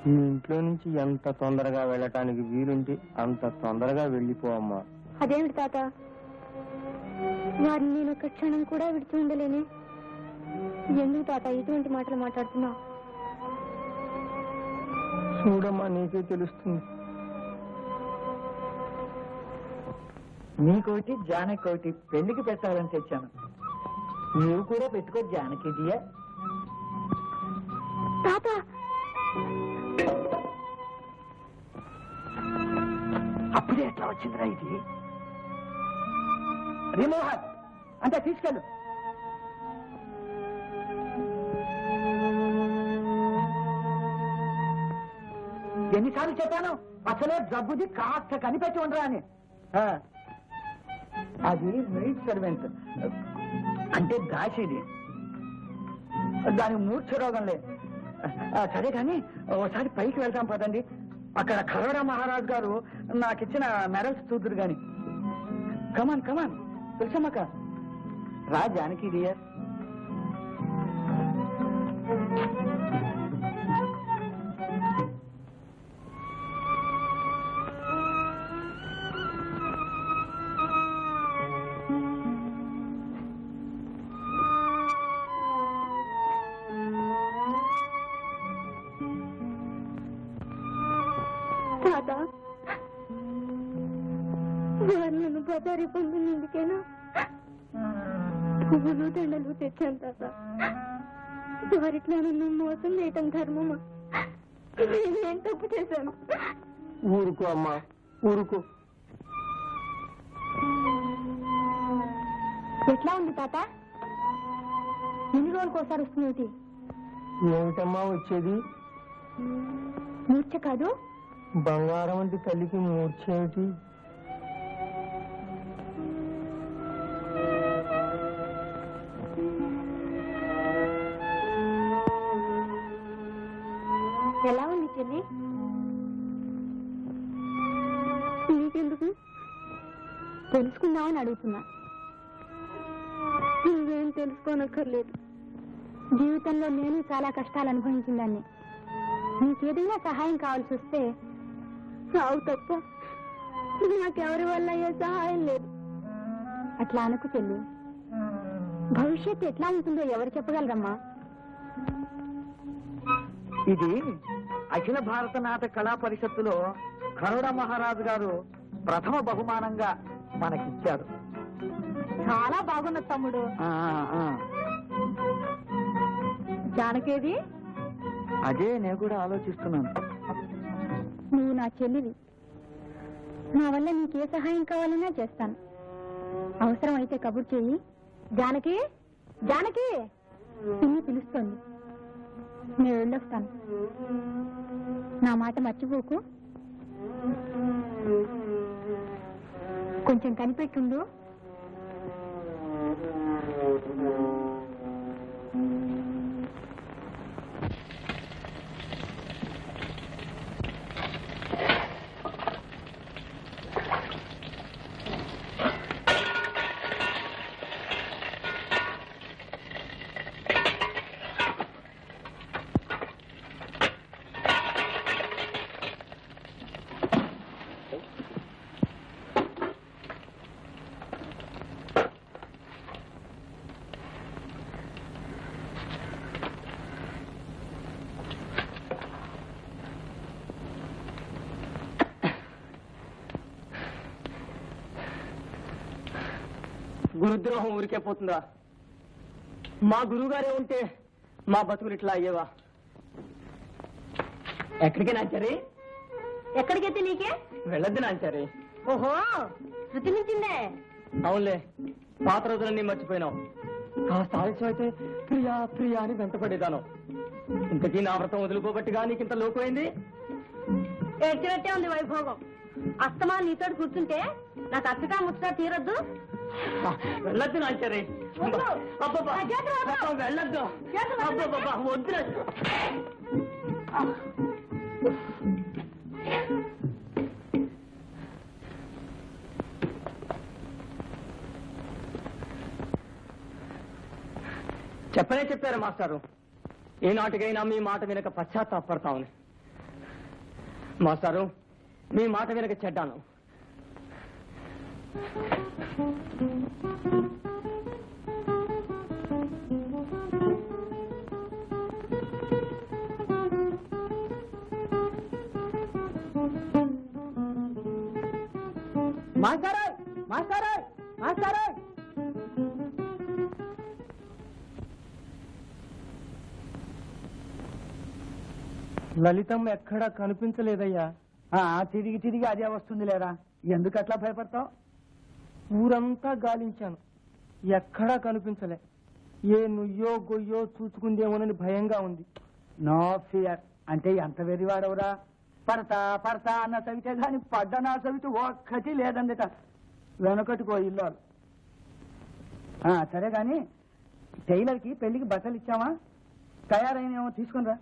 ఈ ఇంట్లో నుంచి ఎంత తొందరగా వెళ్ళటానికి వీలుంటే అంత తొందరగా వెళ్ళిపో అమ్మా. అదేమిటి తాత, వారిని నేను ఒక క్షణం కూడా విడిచి ఉండలేనే. ఎందుకు తాత ఇటువంటి మాటలు మాట్లాడుతున్నావు? చూడమ్మా, నీకే తెలుస్తుంది. నీకోటి జానకోటి పెళ్లికి పెట్టాలని తెచ్చాను. నీవు కూడా పెట్టుకో జానకి దియా. తాత, అప్పుడే ఎట్లా వచ్చిందిరా ఇది? రిమోహన్ అంతే తీసుకెళ్ళు. ఎన్నిసార్లు చెప్పాను అసలే జబ్బుది కాస్త కనిపెట్టి ఉండరా అని. అది మెయిడ్ సర్వెంట్ అంటే దాసిది, దాని మూర్ఛ రోగం లేదు. సరే కానీ ఒకసారి పైకి వెళ్తాం పదండి. అక్కడ కరోడా మహారాజు గారు నాకిచ్చిన మెడల్స్ చూదురు గాని. కమాన్ కమాన్ తెలుసమ్మక, రా జానకి డియర్. తాత, వారు నన్ను బజారీ పొందినందుకేనా పువ్వులు దండలు తెచ్చాను తాత. వారిట్లా నన్ను మోసం చేయటం ధర్మమా? నేనేం తప్పు చేశాను? ఊరుకో అమ్మా, ఊరుకో. ఎట్లా ఉంది తాత? ఎన్ని రోజులకు ఒకసారి వస్తుంది? ఏమిటమ్మా వచ్చేది? మూర్ఛ కాదు, బంగారం వంటి తల్లికి మూర్ఛ ఏమిటి? ఎలా ఉంది చెల్లి? నీకెందుకు? తెలుసుకుందామని అడుగుతున్నా. నువ్వేం తెలుసుకోనక్కర్లేదు. జీవితంలో నేను చాలా కష్టాలు అనుభవించిందాన్ని. నీకేదైనా సహాయం కావాల్సి వస్తే రావు తప్ప నాకెవరి వల్ల ఏ సహాయం లేదు. అట్లా అనుకు చెల్లి. భవిష్యత్తు ఎట్లా ఉంటుందో ఎవరు చెప్పగలరమ్మా? ఇది అఖిల భారత నాటక కళా పరిషత్తులో కరోడా మహారాజు గారు ప్రథమ బహుమానంగా మనకిచ్చారు. చాలా బాగున్నది తమ్ముడు. జానకేది? అదే నేను కూడా ఆలోచిస్తున్నాను. నువ్వు నా చెల్లివి. నా వల్ల నీకే సహాయం కావాలన్నా చేస్తాను. అవసరం అయితే కబుర్ చెయ్యి. జానకి, జానకి పిన్ని పిలుస్తోంది. నేను వెళ్ళొస్తాను. నా మాట మర్చిపోకు. కొంచెం కనిపెట్టుండు. గురుద్రోహం ఊరికే పోతుందా? మా గురువుగారే ఉంటే మా బతుకులు ఇట్లా అయ్యేవా? ఎక్కడికి నాంచారి? ఎక్కడికైతే నీకే? వెళ్ళొద్దు నాంచారి. ఓహో, శృతి మించిందే. అవునులే, పాత రోజులన్నీ మర్చిపోయినావు. కాస్త ఆలస్యం అయితే ప్రియా ప్రియా అని వెంటపడేదాను. ఇంతకీ నా వ్రతం వదులుకోబట్టిగా నీకు ఇంత లోకమైంది? ఏడ్చినట్టే ఉంది వైభోగం. అస్తమా నీతో కూర్చుంటే నాకు అచ్చగా ముచ్చట తీరొద్దు. వెళ్ళొద్దు నాంచారి. వద్దు. అబ్బబ్బా, నా చేతులు వద్దు. వెళ్ళొద్దు. చేతులు వద్దు. అబ్బబ్బా, వద్దు. చెప్పనే చెప్పారు మాస్టారు. ఏనాటికైనా మీ మాట వినక పశ్చాత్తాపడతామని. మాస్టారు, మీ మాట వినక చెడ్డాను. మాస్టారు, మాస్టారు, మాస్టారు! లలితమ్మ ఎక్కడా కనిపించలేదయ్యా. తిరిగి తిరిగి అదే వస్తుంది లేరా, ఎందుకు అట్లా భయపడతావు? ఊరంతా గాలించాను, ఎక్కడా కనిపించలే. ఏ నుయ్యో గొయ్యో చూసుకుందేమోనని భయంగా ఉంది. నో ఫియర్ అంటే ఎంత వెరివాడవురా. పడతా పడతా అన్న సవితే గాని పడ్డనా సవిత ఒక్కటి లేదందిట. వెనకటికో ఇల్లు. సరే గాని టైలర్కి పెళ్లికి బట్టలు ఇచ్చామా? తయారైనేమో తీసుకునిరా.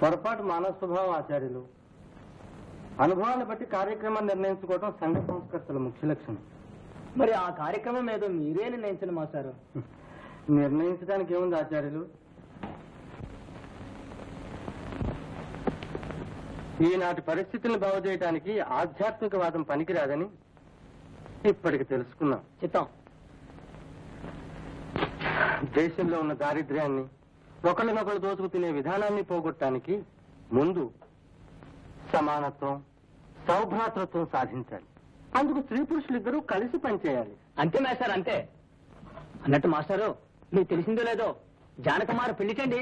పొరపాటు మానవ స్వభావం ఆచార్యులు. అనుభవాన్ని బట్టి కార్యక్రమాన్ని నిర్ణయించుకోవడం సంఘ సంస్కర్తల ముఖ్య లక్షణం. మరి ఆ కార్యక్రమం ఏదో మీరే నిర్ణయించండి మాస్టారు. నిర్ణయించడానికి ఏముంది ఆచార్యులు? ఈనాటి పరిస్థితులను బాగు చేయడానికి ఆధ్యాత్మికవాదం పనికిరాదని ఇప్పటికి తెలుసుకున్నాం. చిత్తం. దేశంలో ఉన్న దారిద్ర్యాన్ని, ఒకళ్ళనొకళ్ళు దోచుకు తినే విధానాన్ని పోగొట్టడానికి ముందు సమానత్వం, సౌభ్రాతృత్వం సాధించాలి. అందుకు స్త్రీ పురుషులిద్దరూ కలిసి పనిచేయాలి. అంతే మాస్టర్, అంతే. అన్నట్టు మాస్టారు, మీకు తెలిసిందో లేదో జానకుమారు పెళ్లిటండి.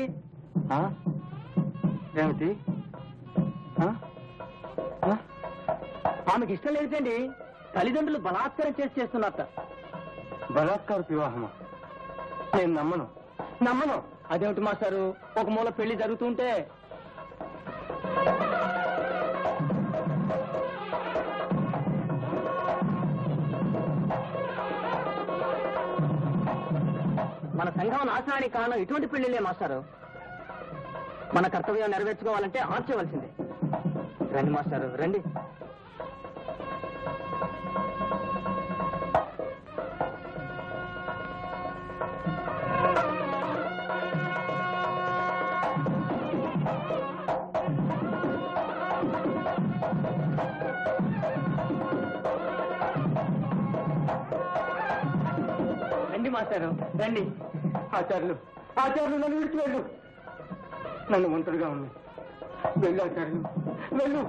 ఏమిటి? ఆమెకి ఇష్టం లేదండి. తల్లిదండ్రులు బలాత్కారం చేస్తున్నట్ట. బలాత్కార వివాహమా? నేను నమ్మను. అదేమిటి మాస్టారు, ఒక మూల పెళ్లి జరుగుతుంటే మన సంఘం నాశనానికి కారణం ఇటువంటి పెళ్లిలే మాస్టారు. మన కర్తవ్యం నెరవేర్చుకోవాలంటే ఆర్చవలసిందే. రండి మాస్టారు, రండి. రండి మాస్టారు, రండి. ఆచార్యులు నన్ను విడిచి వెళ్ళు. నన్ను ఒంటరిగా ఉంది. వెళ్ళు ఆచార్యులు, వెళ్ళు.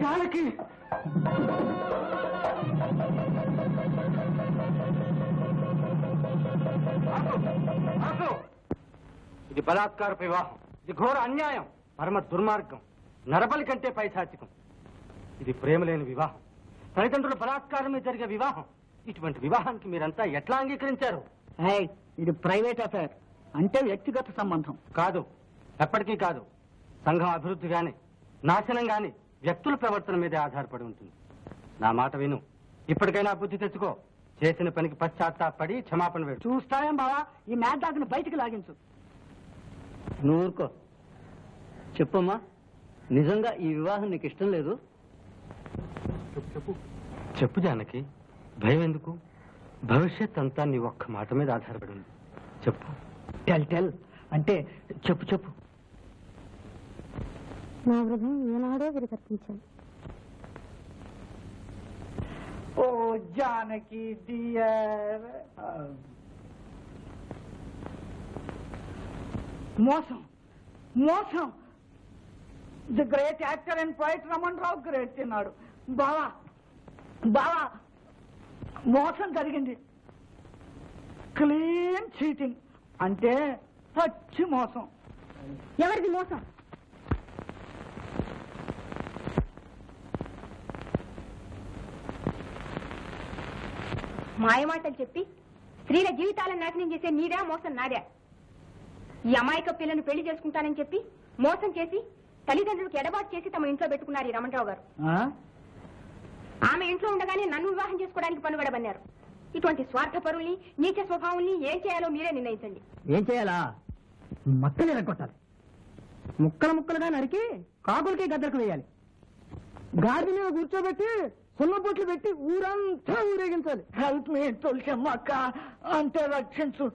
జానకి ఇది బలాత్కార వివాహం. ఇది ఘోర అన్యాయం, పరమ దుర్మార్గం, నరబలి కంటే పైశాచికం. ఇది ప్రేమ లేని వివాహం, తల్లిదండ్రుల బలాత్కారమే జరిగే వివాహం. ఇటువంటి వివాహానికి మీరంతా ఎట్లా అంగీకరించారు? ఇది ప్రైవేట్ అఫైర్, అంటే వ్యక్తిగత సంబంధం కాదు, ఎప్పటికీ కాదు. సంఘం అభివృద్ధి గాని నాశనం గాని వ్యక్తుల ప్రవర్తన మీదే ఆధారపడి ఉంటుంది. నా మాట విను. ఇప్పటికైనా బుద్ధి తెచ్చుకో. చేసిన పనికి పశ్చాత్తాపడి క్షమాపణ వేడు. చూస్తావేం బావా, ఈ మేధాకుని బయటికి లాగించు. నువ్వు ఊరుకో. చెప్పమ్మా, నిజంగా ఈ వివాహం నీకు ఇష్టం లేదు? చెప్పు జానకి, భయం ఎందుకు? భవిష్యత్ అంతా నీ ఒక్క మాట మీద ఆధారపడి ఉంది. చెప్పు. టెల్ అంటే చెప్పు. నా హృదయం ఏనాడో విరగర్పించాను. ఓ జానకి డియర్. మోసం. The great actor and poet Raman Rao great తిన్నాడు. బావా మోసం జరిగింది. క్లీన్ చీటింగ్ అంటే పచ్చి మోసం. ఎవరిది మోసం? మాయమాటలు చెప్పి స్త్రీల జీవితాలను నాశనం చేసే నీదా మోసం నాదా? ఈ అమాయక పిల్లను పెళ్లి చేసుకుంటానని చెప్పి మోసం చేసి తల్లిదండ్రులకు ఎడబాటు చేసి తమ ఇంట్లో పెట్టుకున్నారు ఈ రమణరావు గారు. ఆమె ఇంట్లో ఉండగానే నన్ను వివాహం చేసుకోవడానికి పనుగడబన్నారు. ఇటువంటి స్వార్థపరుల్ని నీచ స్వభావాల్ని ఏం చేయాలో మీరే నిర్ణయించండి. ఏం చేయాలా? మక్కలు ఎరగొట్టాలి, ముక్కలు ముక్కలుగా నరికి కాకులకి గద్దలకు వేయాలి, గాడి మీద కూర్చోబెట్టి సున్నబొట్లు పెట్టి ఊరంతా ఊరేగించాలి. హెల్ప్ మీ తులసమ్మ అక్క, అంతే రక్షించు.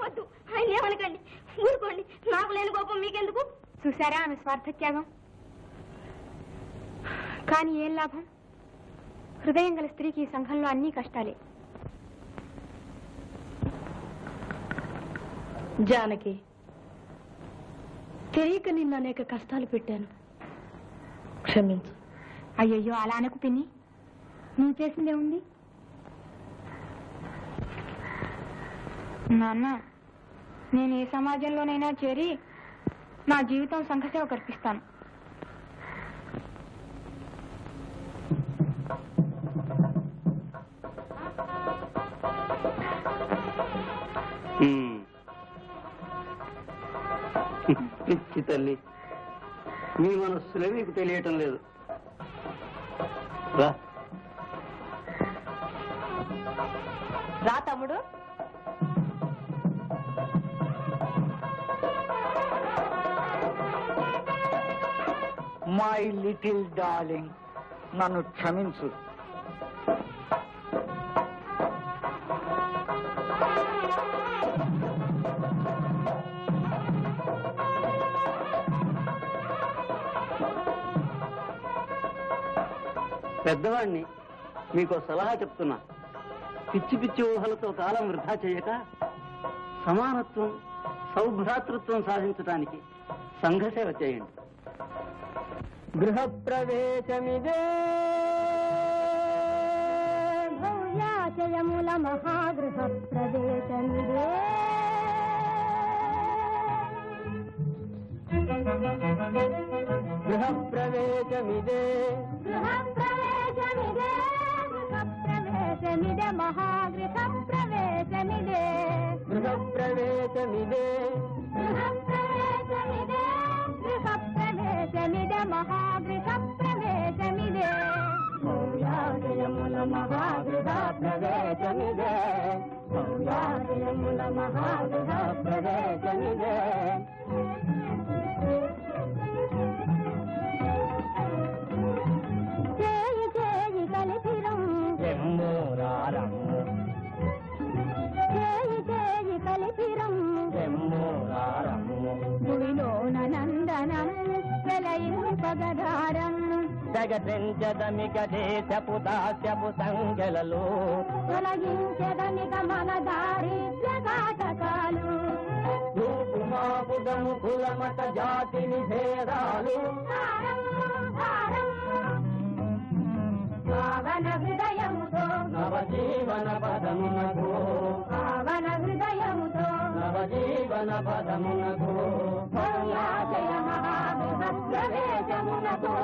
వద్దు, ఆయన ఏమనకండి, ఊరుకోండి. నాకు లేని కోపం మీకెందుకు? చూసారా ఆమె స్వార్థత్యాగం? కానీ ఏం లాభం? హృదయం గల స్త్రీకి ఈ సంఘంలో అన్ని కష్టాలే. జానకి, తెలియక నిన్ను అనేక కష్టాలు పెట్టాను, క్షమించు. అయ్యయ్యో అలా అనకు పిన్ని, నువ్వు చేసిందే ఉంది. నాన్న, నేను ఏ సమాజంలోనైనా చేరి నా జీవితం సంఘసేవ కల్పిస్తాను. పిచ్చి తల్లి, మీ మనస్సులే మీకు తెలియటం లేదు. రా రా తమ్ముడు. మై లిటిల్ డార్లింగ్, నన్ను క్షమించు. పెద్దవాణ్ణి మీకు సలహా చెప్తున్నా. పిచ్చి పిచ్చి ఊహలతో కాలం వృధా చేయక సమానత్వం, సౌభ్రాతృత్వం సాధించడానికి సంఘసేవ చేయండి. గృహప్రవేశమిదే భవ్యాశయముల మహాగృహ ప్రవేశమిదే. గృహప్రవేశమిదే గృహప్రవేశమిదే, గృహప్రవేశమిదే, మహాగృహ ప్రవేశమిదే. గృహప్రవేశమిదే గృహప్రవేశమిదే, గృహప్రవేశమిదే, మహాగృహ ప్రవేశమిదే. భవ్యాశయముల మహాగృహ ప్రవేశమిదే, భవ్యాశయముల మహాగృహ ప్రవేశమిదే. చేయి చేయి కలిపిరం, ఎమ్మోరారమ్ము, చేయి చేయి కలిపిరం, ఎమ్మోరారమ్ము, గుడిలోన నందనం వెలయింపగదారం. జగతించదమిక దేశపు దాస్యపు సంఖ్యలలో తొలగించదనిక మన దారిద్ర్యఘాతకాలు. రూపుమాపుదము కులమత జాతి నిషేధాలు హారం, హారం, పావన హృదయముతో, నవజీవన పదమునకు, పావన హృదయముతో, నవజీవన పదమునకు, భవ్యాశయ మహాగృహ ప్రవేశమునకు